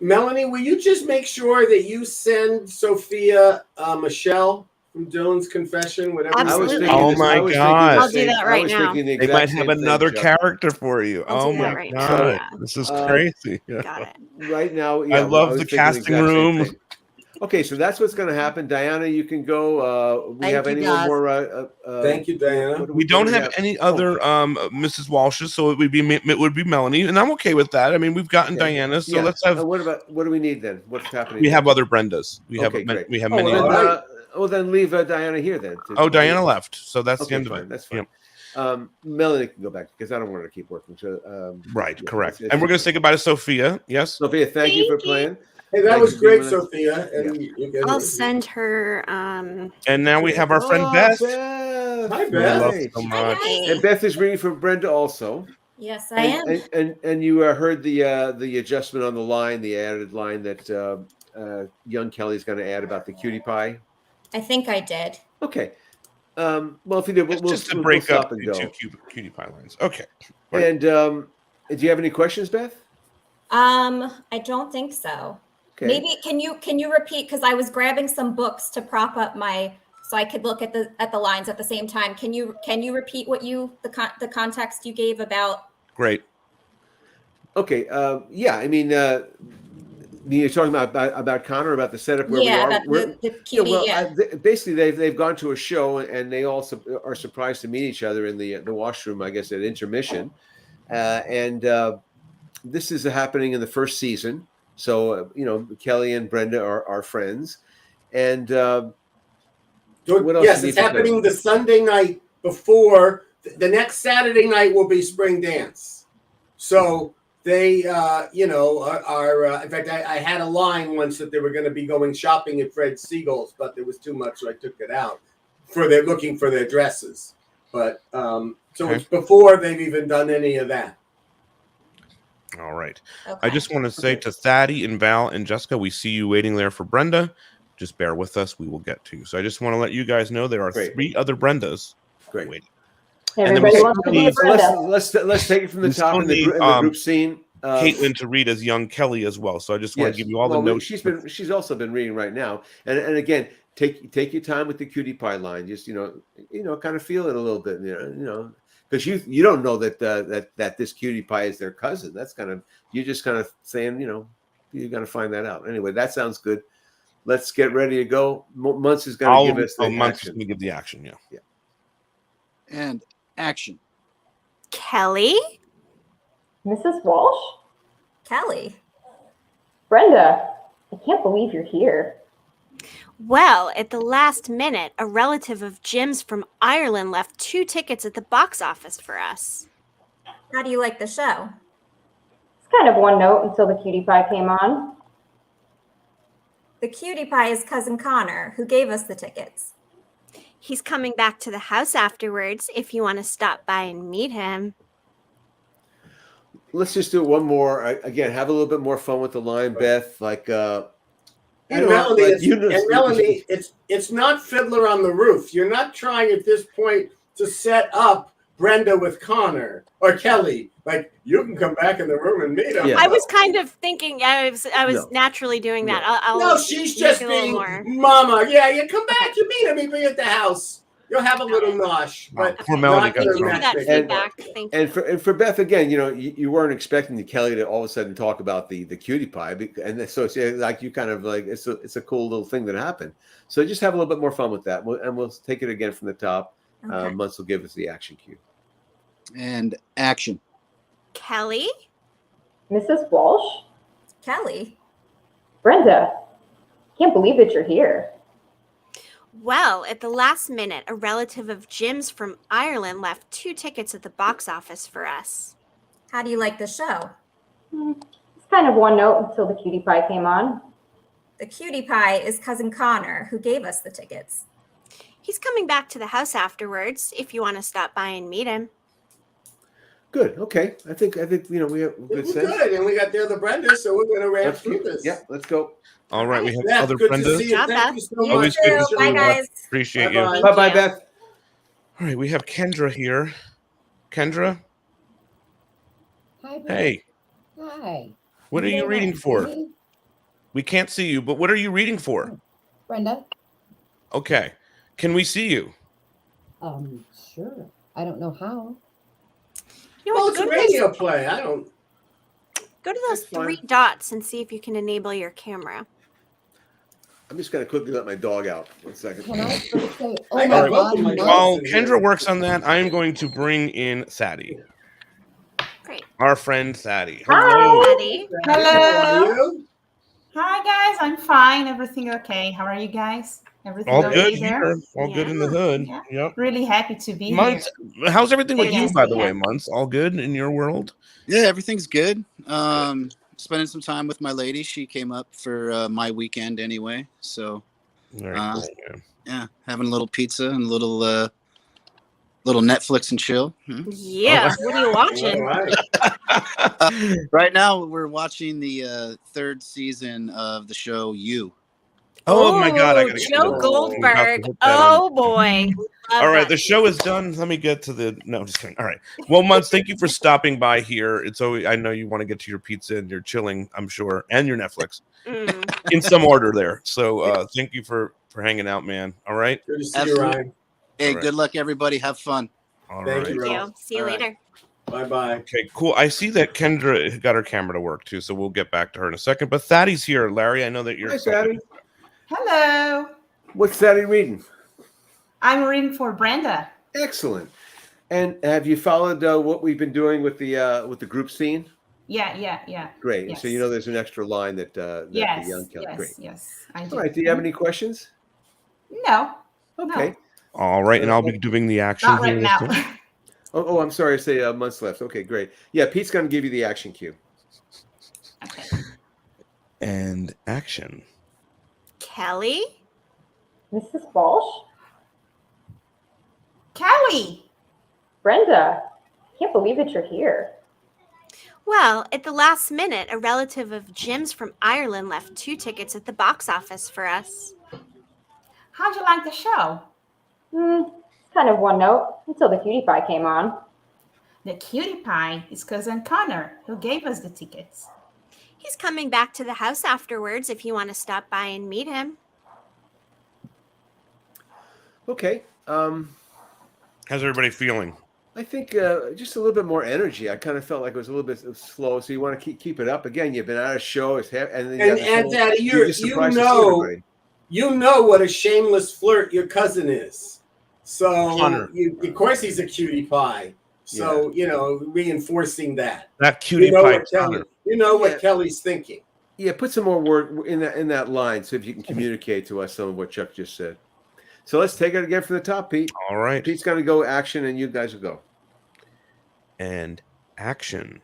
Melanie, will you just make sure that you send Sophia Michelle from Dylan's Confession? Whatever. Absolutely. Oh my God! I'll do that right now. They might have another character for you. Oh my God! This is crazy. Got it. Right now, I love the casting room. Okay, so that's what's going to happen. Diana, you can go. We have anyone more? Thank you, Diana. We don't have any other Mrs. Walshes, so it would be Melanie, and I'm okay with that. I mean, we've gotten Diana, so let's have. What do we need then? What's happening? We have other Brendas. We have many. Well, then leave Diana here then. Diana left, so that's the end of it. That's fine. Melanie can go back because I don't want her to keep working. So, right, correct. And we're going to say goodbye to Sophia. Yes, Sophia, thank you for playing. Hey, that was great, Sophia. And I'll send her. And now we have our friend Beth. Hi, Beth. I love so much. And Beth is reading for Brenda also. Yes, I am. And you heard the adjustment on the line, the added line that young Kelly's going to add about the cutie pie. I think I did. Okay. Well, if you did, we'll just to break we'll up stop and the go. two cutie pie lines. Okay. Right. And do you have any questions, Beth? I don't think so. Okay. Maybe can you repeat, because I was grabbing some books to prop up so I could look at the lines at the same time. Can you repeat what the context you gave about? Great. Okay. Yeah. I mean, You're talking about Connor, about the setup where we are. About the cutie. Basically, they've gone to a show and they also are surprised to meet each other in the washroom, I guess, at intermission. This is happening in the first season. So Kelly and Brenda are friends, and what else? Yes, it's happening the Sunday night before. The next Saturday night will be spring dance. So they, are. In fact, I had a line once that they were going to be going shopping at Fred Siegel's, but there was too much, so I took it out. They're looking for their dresses, but it's before they've even done any of that. All right. Okay. I just want to say to Thaddy and Val and Jessica, we see you waiting there for Brenda. Just bear with us. We will get to you. So I just want to let you guys know there are 3 other Brendas waiting. Everybody wants to be a Brenda. Let's take it from the top in the group scene. Caitlin to read as young Kelly as well. So I just want to give you all the notes. She's also been reading right now. And again, take your time with the cutie pie line. Just kind of feel it a little bit. Because you don't know that this cutie pie is their cousin. That's you're just kind of saying, you're going to find that out. Anyway, that sounds good. Let's get ready to go. Muntz is going to give us the action. Muntz is going to give the action, yeah. And action. Kelly? Mrs. Walsh? Kelly? Brenda, I can't believe you're here. Well, at the last minute, a relative of Jim's from Ireland left 2 tickets at the box office for us. How do you like the show? It's kind of one note until the cutie pie came on. The cutie pie is cousin Connor, who gave us the tickets. He's coming back to the house afterwards if you want to stop by and meet him. Let's just do one more. Again, have a little bit more fun with the line, Beth. Melanie, it's not Fiddler on the Roof. You're not trying at this point to set up Brenda with Connor or Kelly. Like, you can come back in the room and meet him. Yeah. I was kind of thinking, I was naturally doing that. No, she's just being mama. Yeah, you come back, you meet him, you be at the house. You'll have a little nosh. But poor Melanie got and for Beth, again, you weren't expecting Kelly to all of a sudden talk about the cutie pie, and so it's like you kind of like it's a cool little thing that happened. So just have a little bit more fun with that, and we'll take it again from the top. Okay. Muntz will give us the action cue. And action. Kelly? Mrs. Walsh? Kelly? Brenda, can't believe that you're here. Well, at the last minute, a relative of Jim's from Ireland left 2 tickets at the box office for us. How do you like the show? It's kind of one note until the cutie pie came on. The cutie pie is cousin Connor, who gave us the tickets. He's coming back to the house afterwards if you want to stop by and meet him. Good. Okay. I think we have good sense. Good, and we got the other Brenda, so we're going to ramp through this. Yeah, let's go. All right, we have other Brendas. Thank you so much. Always good to see Bye, you. guys. Appreciate you. Bye, Beth. All right, we have Kendra here. Kendra. Hi, Beth. Hey. Hi. What are you reading for? We can't see you, but what are you reading for? Brenda. Okay. Can we see you? Sure. I don't know how. It's a radio play. I don't. Go to those 3 dots and see if you can enable your camera. I'm just going to quickly let my dog out. 1 second. Can I first say, While Kendra works on that, I am going to bring in Thaddy. Great. Our friend Thaddy. Hello. Thaddy. Hello. Hi, guys. I'm fine. Everything okay? How are you guys? Everything all okay good there? here. All good in the hood. Yeah. Yep. Really happy to be Muntz, here. how's everything with you, by the way, Yeah. Muntz? All good in your world? Yeah, everything's good. Spending some time with my lady. She came up for my weekend anyway. So, Very cool, yeah, having a little pizza and a little Netflix and chill. Yeah. What are you watching? Right now, we're watching the 3rd season of the show You. Oh my God! I gotta get Joe Goldberg. Oh boy. All right, the show is done. Let me get to the. No, I'm just kidding. All right. Well, Muntz, thank you for stopping by here. It's always. I know you want to get to your pizza and your chilling, I'm sure, and your Netflix in some order there. So thank you for hanging out, man. All right. Good to see you, Ryan. Hey, All right. good luck, everybody. Have fun. All Thank right. you, Ryan. See you later. Bye-bye. Okay, cool. I see that Kendra got her camera to work too, so we'll get back to her in a second. But Thaddy's here. Larry, I know that you're Hi, excited. Thaddy. Hello. What's Thaddy reading? I'm reading for Brenda. Excellent. And have you followed what we've been doing with the group scene? Yeah. Great. Yes. So you know there's an extra line that Yes. the young Kelly. Yes. Great. Yes. I do. All right. Do you have any questions? No. Okay. No. All right, and I'll be doing the action. Not right now. Oh, I'm sorry. I say months left. Okay, great. Yeah, Pete's going to give you the action cue. Okay. And action. Kelly? Mrs. Walsh? Kelly! Brenda, can't believe that you're here. Well, at the last minute, a relative of Jim's from Ireland left 2 tickets at the box office for us. How'd you like the show? It's kind of one note until the cutie pie came on. The cutie pie is cousin Connor, who gave us the tickets. He's coming back to the house afterwards if you want to stop by and meet him. Okay. How's everybody feeling? I think just a little bit more energy. I kind of felt like it was a little bit slow, so you want to keep it up. Again, you've been out of show, and Daddy, you know what a shameless flirt your cousin is. So of course he's a cutie pie. So reinforcing that. That cutie pie. You know what Kelly's thinking. Yeah, put some more word in that line, so if you can communicate to us some of what Chuck just said. So let's take it again from the top, Pete. All right. Pete's going to go action, and you guys will go. And action.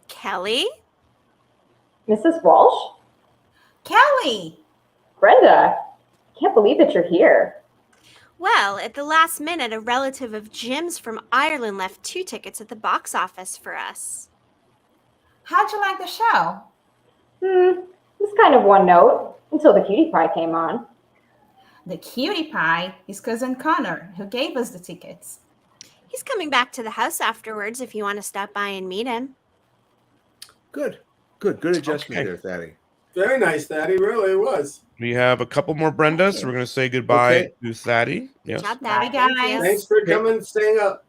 Kelly? Mrs. Walsh? Kelly! Brenda, can't believe that you're here. Well, at the last minute, a relative of Jim's from Ireland left 2 tickets at the box office for us. How'd you like the show? It's kind of one note until the cutie pie came on. The cutie pie is cousin Connor, who gave us the tickets. He's coming back to the house afterwards if you want to stop by and meet him. Good adjustment there, Thaddy. Very nice, Thaddy. Really, it was. We have a couple more Brendas, so we're going to say goodbye to Thaddy. Yes. Good job, Thaddy, guys. Thanks for coming and staying up.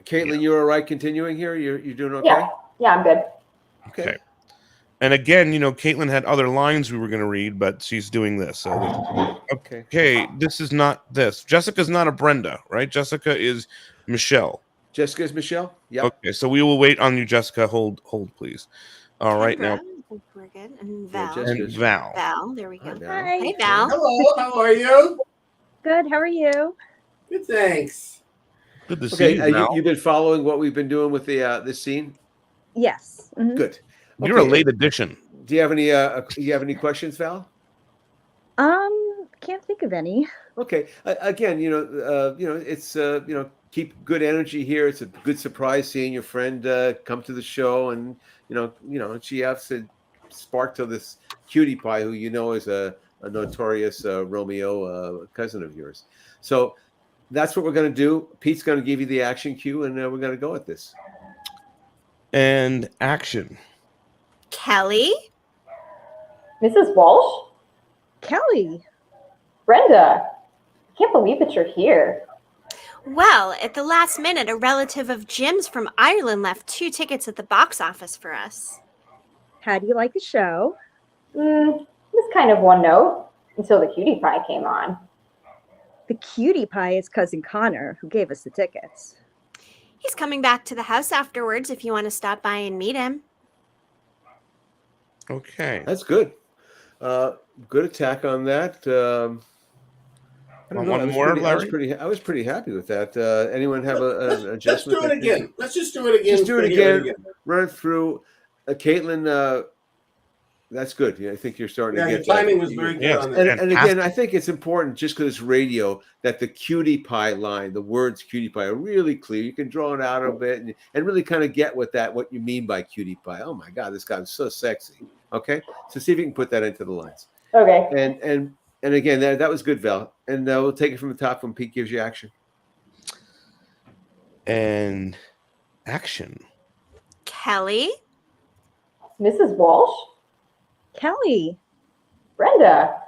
Caitlin, you all right continuing here? You're doing okay? Yeah, I'm good. Okay. And again, Caitlin had other lines we were going to read, but she's doing this. So okay, this is not this. Jessica's not a Brenda, right? Jessica is Michelle. Jessica's Michelle? Yeah. Okay, so we will wait on you, Jessica. Hold, please. All right, now. We're good. And Val. And Val. Val, there we go. Hi. Hey, Val. Hello, how are you? Good. How are you? Good, thanks. Good to see you, Val. You've been following what we've been doing with this scene? Yes. Mhm. Good. You're a late addition. Do you have any questions, Val? Can't think of any. Okay. Again, it's keep good energy here. It's a good surprise seeing your friend come to the show, and she has to spark to this cutie pie who is a notorious Romeo cousin of yours. So that's what we're going to do. Pete's going to give you the action cue, and we're going to go at this. And action. Kelly? Mrs. Walsh? Kelly? Brenda, can't believe that you're here. Well, at the last minute, a relative of Jim's from Ireland left 2 tickets at the box office for us. How do you like the show? It's kind of one note until the cutie pie came on. The cutie pie is cousin Connor, who gave us the tickets. He's coming back to the house afterwards if you want to stop by and meet him. Okay. That's good. Good attack on that. I don't know. I was pretty happy with that. Anyone have an adjustment? Let's do it again. Let's just do it again. Just do it again. Run it through. Caitlin, that's good. Yeah, I think you're starting to get timing was very good on that. And again, I think it's important, just because it's radio, that the cutie pie line, the words cutie pie, are really clear. You can draw it out a bit and really kind of get what you mean by cutie pie. Oh my God, this guy's so sexy. Okay, so see if you can put that into the lines. Okay. And again, that was good, Val. And we'll take it from the top when Pete gives you action. And action. Kelly? Mrs. Walsh? Kelly? Brenda,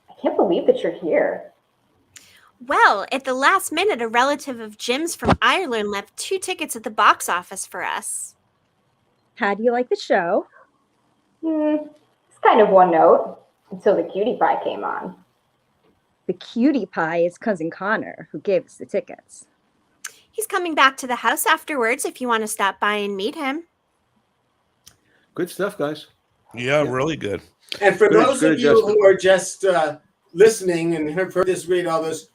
I can't believe that you're here. Well, at the last minute, a relative of Jim's from Ireland left 2 tickets at the box office for us. How do you like the show? It's kind of one note until the cutie pie came on. The cutie pie is Cousin Connor, who gave us the tickets. He's coming back to the house afterwards if you want to stop by and meet him. Good stuff, guys. Yeah, really good. And for those of you who are just listening and have heard us read all this,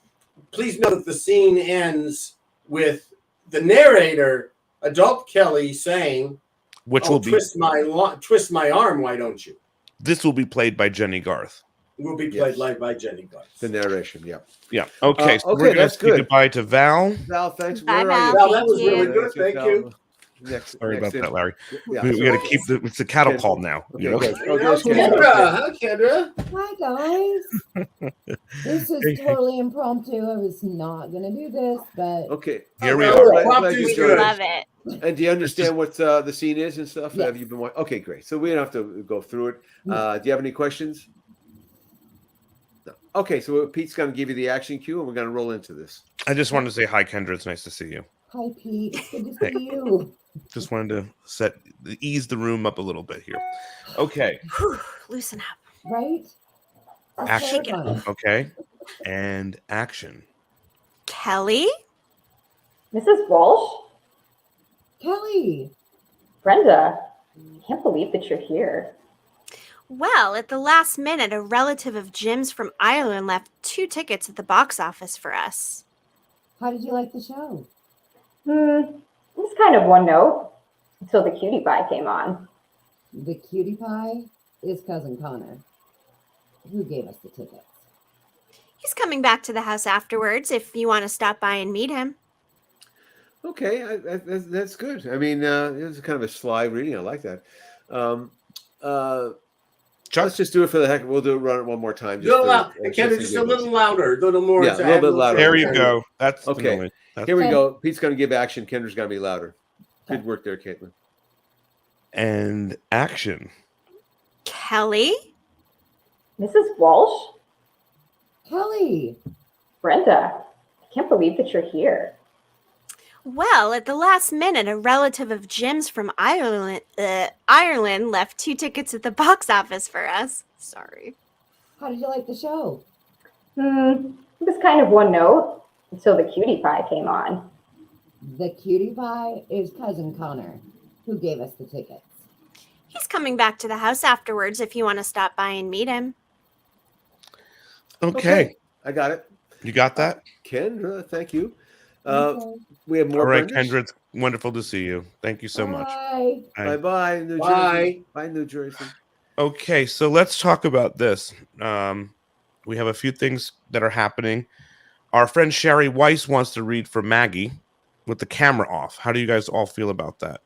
please know that the scene ends with the narrator, adult Kelly, saying, Which will be twist my arm, why don't you? This will be played by Jenny Garth. Will be played live by Jenny Garth. The narration, yeah. Yeah. Okay. So okay, we're going that's to say good. goodbye to Val. Val, thanks. Bye, Where are you? Val, that was really good. Thank you. Sorry about that, Larry. Yeah, we got to keep it's the cattle call now. Okay, You know? good. Kendra. Hi, Kendra. Hi, guys. This is totally impromptu. I was not going to do this, but... Okay. Here we are. Glad you joined us. Love it. And do you understand what the scene is and stuff? Yes. Have you been watching? Okay, great. So we don't have to go through it. Do you have any questions? No. Okay, so Pete's going to give you the action cue, and we're going to roll into this. I just wanted to say hi, Kendra. It's nice to see you. Hi, Pete. Good to see you. Just wanted to ease the room up a little bit here. Okay. Whew, loosen up. Right? That's Action. terrifying. Okay. And action. Kelly? Mrs. Walsh? Kelly. Brenda, I can't believe that you're here. Well, at the last minute, a relative of Jim's from Ireland left 2 tickets at the box office for us. How did you like the show? It was kind of one note until the cutie pie came on. The cutie pie is Cousin Connor, who gave us the tickets. He's coming back to the house afterwards if you want to stop by and meet him. Okay, that's good. I mean, it's kind of a sly reading. I like that. Let's just do it for the heck. We'll run it one more time. Just a little louder, a little more. Yeah, a little bit louder. There you go. That's okay. Here we go. Pete's going to give action. Kendra's going to be louder. Good work there, Caitlin. And action. Kelly? Mrs. Walsh? Kelly. Brenda, I can't believe that you're here. Well, at the last minute, a relative of Jim's from Ireland left 2 tickets at the box office for us. Sorry. How did you like the show? It was kind of one note until the cutie pie came on. The cutie pie is Cousin Connor, who gave us the tickets. He's coming back to the house afterwards if you want to stop by and meet him. Okay. I got it. You got that? Kendra, thank you. Okay. We have more. All right, Brendas? Kendra, it's wonderful to see you. Thank you so much. Bye. Bye-bye, New Bye. Jersey. Bye, New Jersey. Okay, so let's talk about this. We have a few things that are happening. Our friend Sherry Weiss wants to read for Maggie with the camera off. How do you guys all feel about that?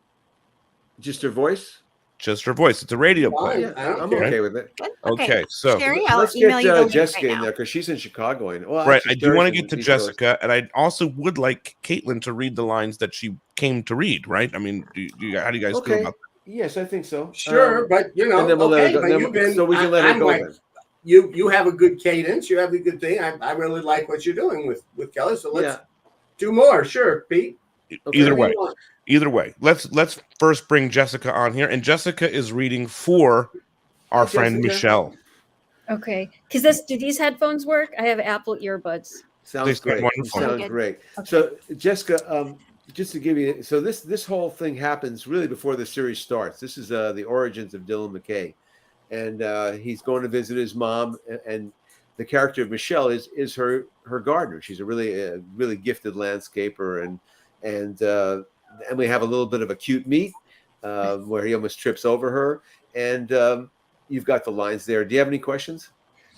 Just her voice? Just her voice. It's a radio play. Yeah, I'm okay with it. Okay, so Sherry, I'll let's email you the get link Jessica right in now. there because she's in Chicago. Well, right, actually, I do want to Sherry's get to in the East Coast. Jessica, and I also would like Caitlin to read the lines that she came to read. Right? I mean, how do you guys feel about that? Yes, I think so. Sure, but you know, and then we'll let okay, her go. but Then you've been, so we can let her I'm go. like, Then. you have a good cadence. You have a good thing. I really like what you're doing with Kelly. So let's do more. Sure, Pete. Okay. Either way, let's first bring Jessica on here, and Jessica is reading for our friend Michelle. Okay, because do these headphones work? I have Apple earbuds. Sounds great. Wonderful. Sounds great. Okay. So, Jessica, just to give you, so this whole thing happens really before the series starts. This is the origins of Dylan McKay, and he's going to visit his mom, and the character of Michelle is her gardener. She's a really gifted landscaper, and we have a little bit of a cute meet where he almost trips over her, and you've got the lines there. Do you have any questions?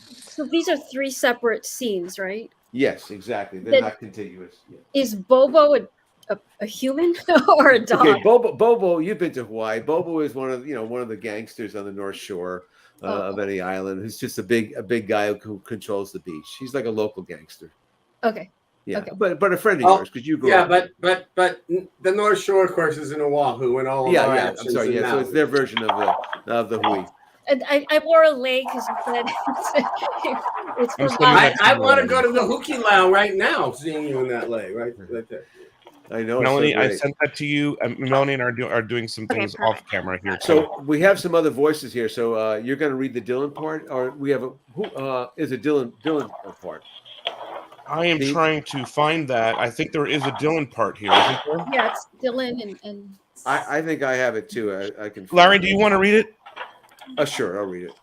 So these are 3 separate scenes, right? Yes, exactly. They're not contiguous. Yeah. Is Bobo a human or a dog? Okay, Bobo, you've been to Hawaii. Bobo is one of the gangsters on the North Shore of any island. Who's just a big guy who controls the beach. He's like a local gangster. Okay. Yeah, okay. but a friend of yours because you grew up. but the North Shore, of course, is in Oahu and all. I'm sorry. Yeah, so it's their version of the Hui. I wore a leg because you said it's for I want to go to the Hookie Lounge right now, seeing you in that lay, right there. I know. Melanie, so I sent that to you. Melanie and I are doing some things off camera here. So we have some other voices here. So you're going to read the Dylan part, or we have who is a Dylan part? I am trying to find that. I think there is a Dylan part here, isn't there? Yeah, it's Dylan and I think I have it too. I can. Larry, do you want to read it? Sure, I'll read it.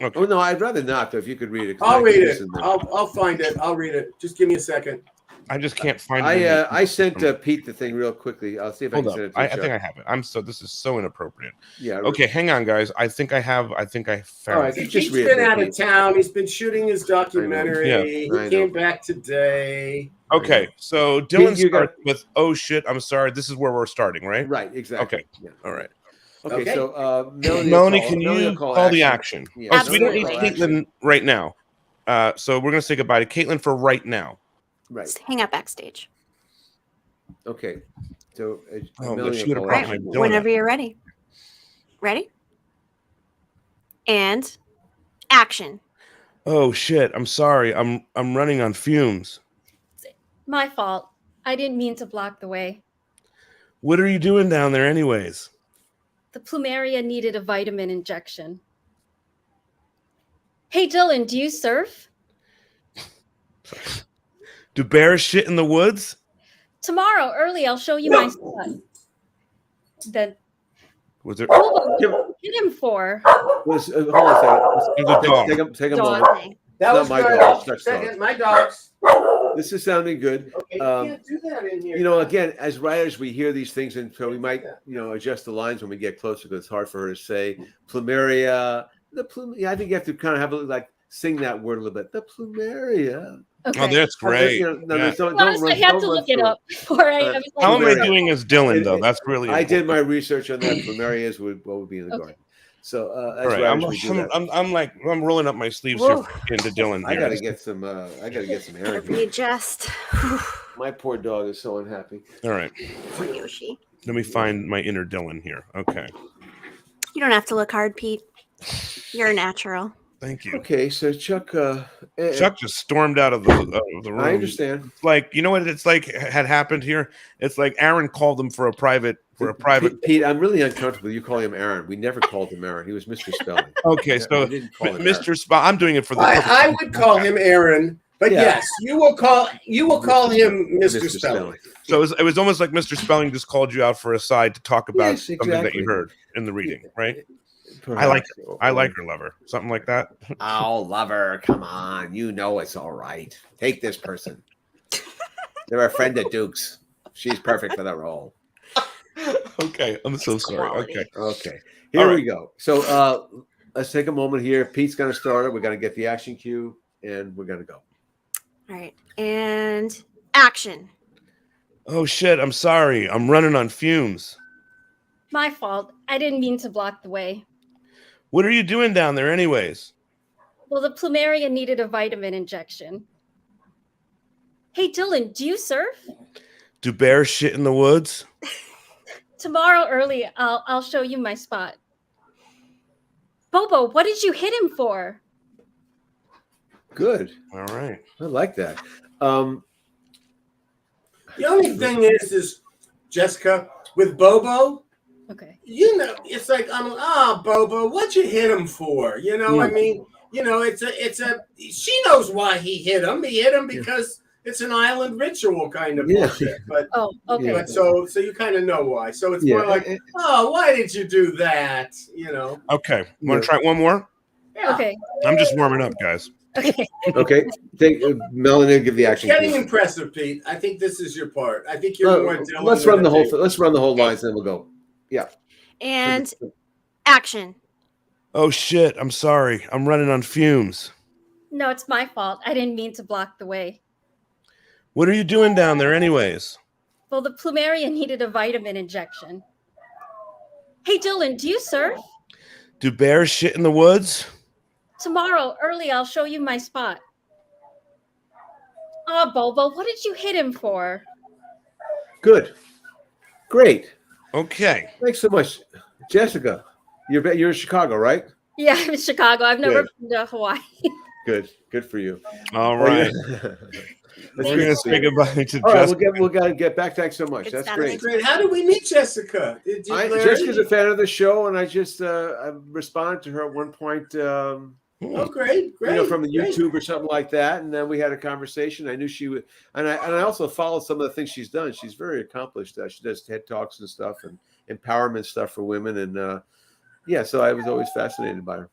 Okay. Oh no, I'd rather not though. If you could read it, I'll read it. I'll find it. I'll read it. Just give me a second. I just can't find it. I sent Pete the thing real quickly. I'll see if I can send it to you. I think I have it. This is so inappropriate. Yeah. Okay, hang on, guys. I think I found All right. it. He's been out of town. He's been shooting his documentary. Yeah. He came back today. Okay, so Dylan starts with, "Oh shit, I'm sorry." This is where we're starting, right? Right. Exactly. Okay. Yeah. All right. Okay. So Melanie, can you call the action? Yeah. So we don't need Caitlin right now. So we're gonna say goodbye to Caitlin for right now. Right. Just hang out backstage. Okay. So Whenever you're ready. Ready? And action. Oh shit, I'm sorry. I'm running on fumes. my fault. I didn't mean to block the way. What are you doing down there anyways? The plumeria needed a vitamin injection. Hey, Dylan, do you surf? Do bears shit in the woods? Tomorrow, early, I'll show you my spot. Then, Was there? what did him for? Hold on a second. Take a moment. That was my good. dogs. That's Second, dogs. my dogs. This is sounding good. Okay, you can't do that in here. You know, again, as writers, we hear these things, and so we might, adjust the lines when we get closer because it's hard for her to say plumeria. I think you have to kind of have sing that word a little bit. The plumeria. Okay. Oh, that's great. I had to look it up before I was like, how am I doing as Dylan, though? That's really important. I did my research on that. Plumerias what would be in the garden. So all right, I'm rolling up my sleeves here into Dylan. I gotta get some air. Readjust. My poor dog is so unhappy. All right. Poor Yoshi. Let me find my inner Dylan here. Okay. You don't have to look hard, Pete. You're a natural. Thank you. Okay, so Chuck just stormed out of the room. I understand. It's like, you know what it's like had happened here? It's like Aaron called him for a private Pete, I'm really uncomfortable you calling him Aaron. We never called him Aaron. He was Mr. Spelling. Okay, so Mr. Spelling, I'm doing it for the I would call him Aaron, but yes, you will call him Mr. Spelling. So it was almost like Mr. Spelling just called you out for a side to talk about something that you heard in the reading, right? Perhaps. I like her, lover. Something like that. Oh, lover, come on. You know it's all right. Take this person. They're a friend of Duke's. She's perfect for that role. Okay, I'm so sorry. Okay. Here we go. So let's take a moment here. Pete's going to start it. We're going to get the action cue, and we're going to go. All right. And action. Oh, shit. I'm sorry. I'm running on fumes. My fault. I didn't mean to block the way. What are you doing down there anyways? Well, the plumeria needed a vitamin injection. Hey, Dylan, do you surf? Do bears shit in the woods? Tomorrow early, I'll show you my spot. Bobo, what did you hit him for? Good. All right. I like that. The only thing is Jessica, with Bobo, okay, it's like, Bobo, what'd you hit him for? I mean, she knows why he hit him. He hit him because it's an island ritual kind of bullshit. But okay. But so you kind of know why. So it's more like, why did you do that? Okay. Want to try one more? Yeah. Okay. I'm just warming up, guys. Okay. Okay. Melanie, give the action. It's getting impressive, Pete. I think this is your part. I think you're more Dylan. Let's run the whole lines, then we'll go. Yeah. And action. Oh shit! I'm sorry. I'm running on fumes. No, it's my fault. I didn't mean to block the way. What are you doing down there anyways? Well, the plumeria needed a vitamin injection. Hey, Dylan, do you surf? Do bears shit in the woods? Tomorrow early, I'll show you my spot. Oh, Bobo, what did you hit him for? Good. Great. Okay. Thanks so much. Jessica, you're in Chicago, right? Yeah, I'm in Chicago. I've never been to Hawaii. Good for you. All right. We're gonna say goodbye to Jessica. We'll get back. Thanks so much. That's great. Great. How did we meet Jessica? Jessica's a fan of the show, and I just I responded to her at one point. Oh, great. From the YouTube or something like that, and then we had a conversation. I knew she would, and I also followed some of the things she's done. She's very accomplished. She does TED Talks and stuff, and empowerment stuff for women, and so I was always fascinated by her.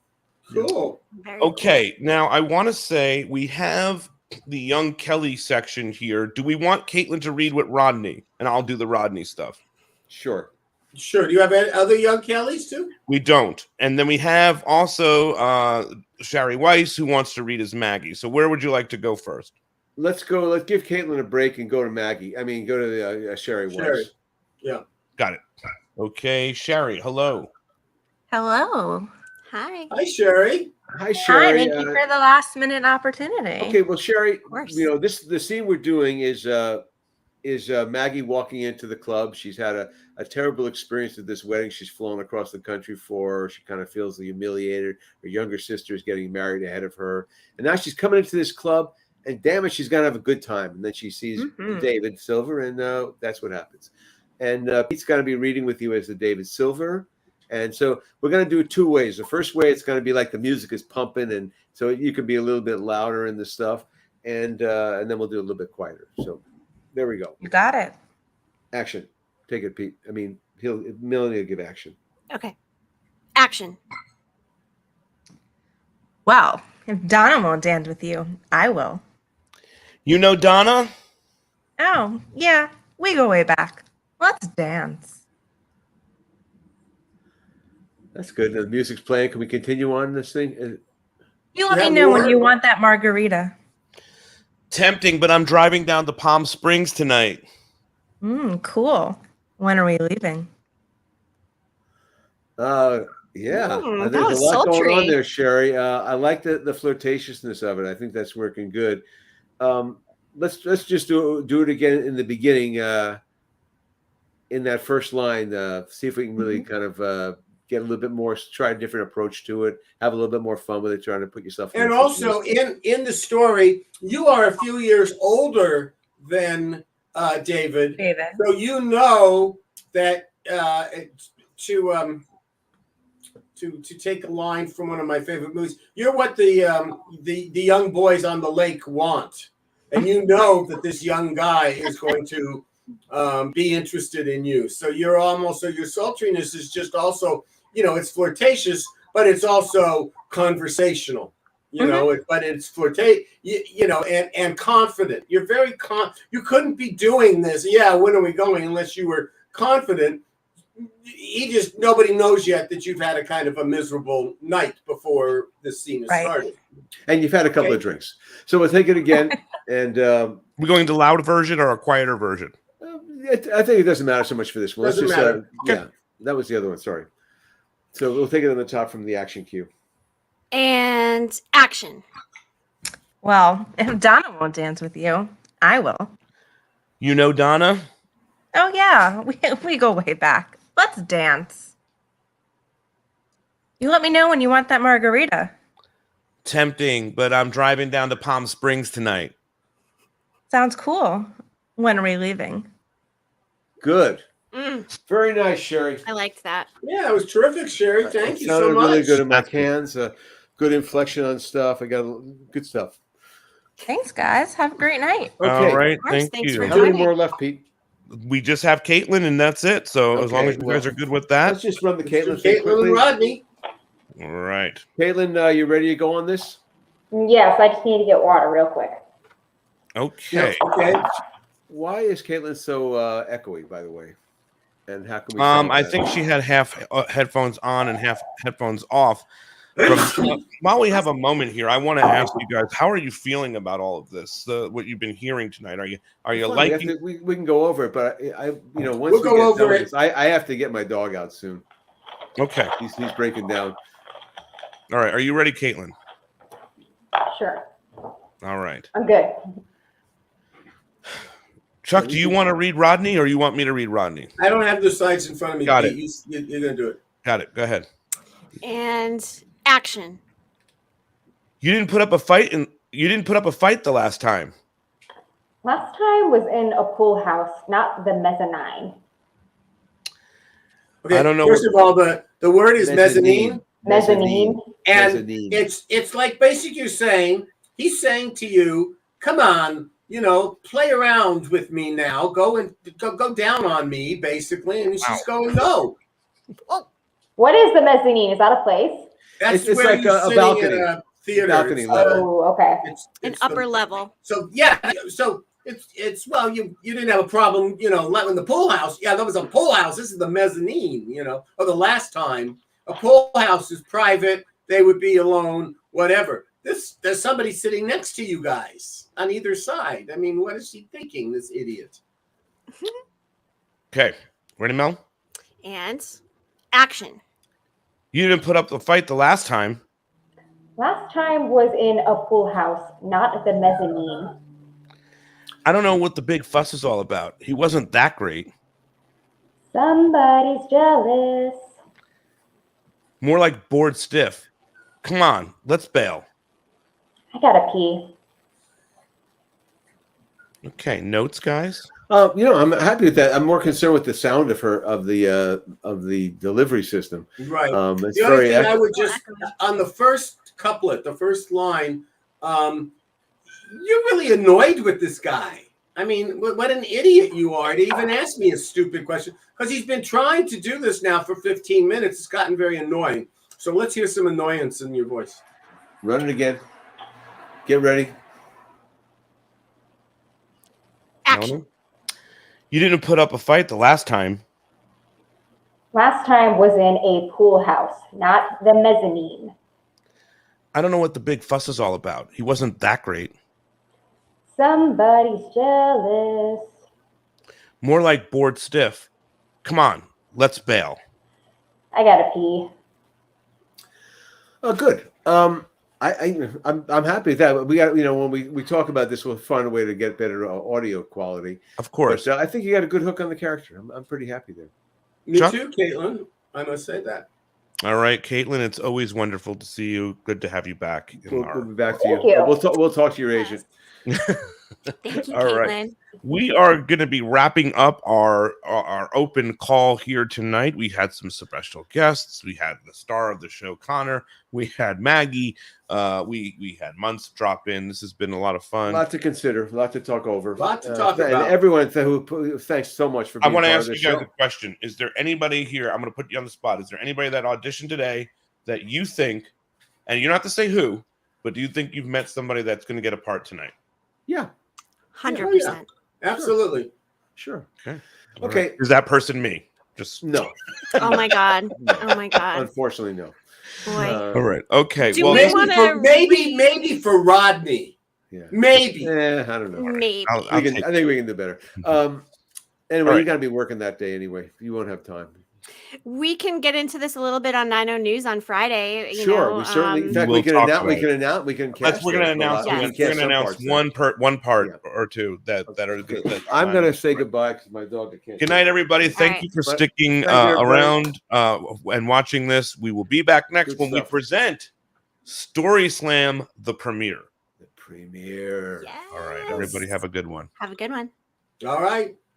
Cool. Okay, now I want to say we have the young Kelly section here. Do we want Caitlin to read with Rodney, and I'll do the Rodney stuff? Sure. Do you have any other young Kellys too? We don't. And then we have also Shari Weiss, who wants to read as Maggie. So where would you like to go first? Let's go. Let's give Caitlin a break and go to Maggie. I mean, go to Shari Weiss. Yeah. Got it. Okay, Shari, hello. Hello. Hi. Hi, Shari. Hi, Shari. Thank you for the last minute opportunity. Okay, well, Shari, the scene we're doing is Maggie walking into the club. She's had a terrible experience at this wedding she's flown across the country for. She kind of feels humiliated. Her younger sister is getting married ahead of her. And now she's coming into this club, and damn it, she's going to have a good time. And then she sees David Silver, and that's what happens. And Pete's going to be reading with you as the David Silver. And so we're going to do it two ways. The first way, it's going to be like the music is pumping, and so you can be a little bit louder in the stuff. And then we'll do a little bit quieter. So there we go. You got it. Action. Take it, Pete. I mean, Melanie will give action. Okay. Action. Well, if Donna won't dance with you, I will. You know Donna? Oh, yeah. We go way back. Let's dance. That's good. The music's playing. Can we continue on this thing? You let me know when you want that margarita. Tempting, but I'm driving down to Palm Springs tonight. Cool. When are we leaving? Yeah. that There's was a lot sultry. going on there, Shari. I like the flirtatiousness of it. I think that's working good. Let's just do it again in the beginning. In that first line, see if we can really kind of get a little bit more, try a different approach to it, have a little bit more fun with it, trying to put yourself in. And also in the story, you are a few years older than David. So you know that to take a line from one of my favorite movies, you're what the young boys on the lake want, and you know that this young guy is going to be interested in you. So your sultriness is just also, it's flirtatious, but it's also conversational. But it's and confident. You're very you couldn't be doing this. Yeah, when are we going? Unless you were confident. Nobody knows yet that you've had a kind of a miserable night before this scene has started. And you've had a couple of drinks. So we'll take it again. And we're going to loud version or a quieter version? I think it doesn't matter so much for this one. Doesn't matter. Yeah, that was the other one. Sorry. So we'll take it on the top from the action cue. And action. Well, if Donna won't dance with you, I will. You know Donna? Oh, yeah. We go way back. Let's dance. You let me know when you want that margarita. Tempting, but I'm driving down to Palm Springs tonight. Sounds cool. When are we leaving? Good. Very nice, Shari. I liked that. Yeah, it was terrific, Shari. Thank you so sounded much. really good in my cans. Good inflection on stuff. I got good stuff. Thanks, guys. Have a great night. Okay. All right, thank you. How many more left, Pete? We just have Caitlin, and that's it. So as long as you guys are good with that, let's just run the Caitlin thing Caitlin quickly. and Rodney. All right. Caitlin, you ready to go on this? Yes, I just need to get water real quick. Okay. Okay. Why is Caitlin so echoey, by the way? And how can we? I think she had half headphones on and half headphones off. While we have a moment here, I want to ask you guys, how are you feeling about all of this? What you've been hearing tonight? Are you liking? We can go over it, but once We'll we go get over done with it. this, I have to get my dog out soon. Okay. He's breaking down. All right. Are you ready, Caitlin? Sure. All right. I'm good. Chuck, do you want to read Rodney, or you want me to read Rodney? I don't have the slides in front of me. Got Pete. it. You're going to do it. Got it. Go ahead. And Action. You didn't put up a fight the last time. Last time was in a pool house, not the mezzanine. Okay, I don't know. First of all, the word is mezzanine. Mezzanine. And Mezzanine. it's like basically he's saying to you, come on, play around with me now. Go down on me, basically. And she's going, no. What is the mezzanine? Is that a place? That's It's where like you're a sitting balcony. in a theater. Balcony It's, level. Oh, okay. An upper level. So it's well, you didn't have a problem, like in the pool house. Yeah, that was a pool house. This is the mezzanine, or the last time. A pool house is private. They would be alone, whatever. There's somebody sitting next to you guys on either side. I mean, what is she thinking, this idiot? Okay. Ready, Mel? And action. You didn't put up the fight the last time. Last time was in a pool house, not the mezzanine. I don't know what the big fuss is all about. He wasn't that great. Somebody's jealous. More like bored stiff. Come on, let's bail. I gotta pee. Okay, notes, guys. I'm happy with that. I'm more concerned with the sound of the delivery system. Right. It's The other very thing I would just on the first couplet, the first line, you're really annoyed with this guy. I mean, what an idiot you are to even ask me a stupid question, because he's been trying to do this now for 15 minutes. It's gotten very annoying. So let's hear some annoyance in your voice. Run it again. Get ready. Action. You didn't put up a fight the last time. Last time was in a pool house, not the mezzanine. I don't know what the big fuss is all about. He wasn't that great. Somebody's jealous. More like bored stiff. Come on, let's bail. I gotta pee. Oh, good. I'm happy with that. We got, when we talk about this, we'll find a way to get better audio quality. Of course. But I think you got a good hook on the character. I'm pretty happy there. Me Chuck? too, Caitlin. I must say that. All right, Caitlin, it's always wonderful to see you. Good to have you back. We'll be back to Thank you. you. We'll talk to your agent. Thank you, All Caitlin. right. We are going to be wrapping up our open call here tonight. We had some special guests. We had the star of the show, Connor. We had Maggie. We had Months drop in. This has been a lot of fun. A lot to consider, a lot to talk over. A lot to talk And about. everyone, who thanks so much for I being want to part ask of you the guys show. a question. Is there anybody here? I'm going to put you on the spot. Is there anybody that auditioned today that you think, and you don't have to say who, but do you think you've met somebody that's going to get a part tonight? Yeah. 100%. Absolutely. Sure. Okay. Okay. Right. Is that person me? Just No. Oh my God. No. Oh my God. Unfortunately, no. Boy. all right. Okay. Do well, we this- wanna maybe for Rodney. Yeah. Maybe. I don't know. Maybe. I'll I take think we can do better. Anyway, All right. you got to be working that day anyway. You won't have time. We can get into this a little bit on 90 News on Friday. Sure, we certainly. In fact, We'll we can talk announce. We about can it. announce. We can. We're going to announce. Yes. We're going to announce one part or two that are. That I'm going to say goodbye because my dog can't. Good night, everybody. Thank right. you for But sticking thank you, everybody. around and watching this. We will be back next Good when we stuff. present StorySlam the premiere. The premiere. Yes. All right, everybody, have a good one. Have a good one. All right.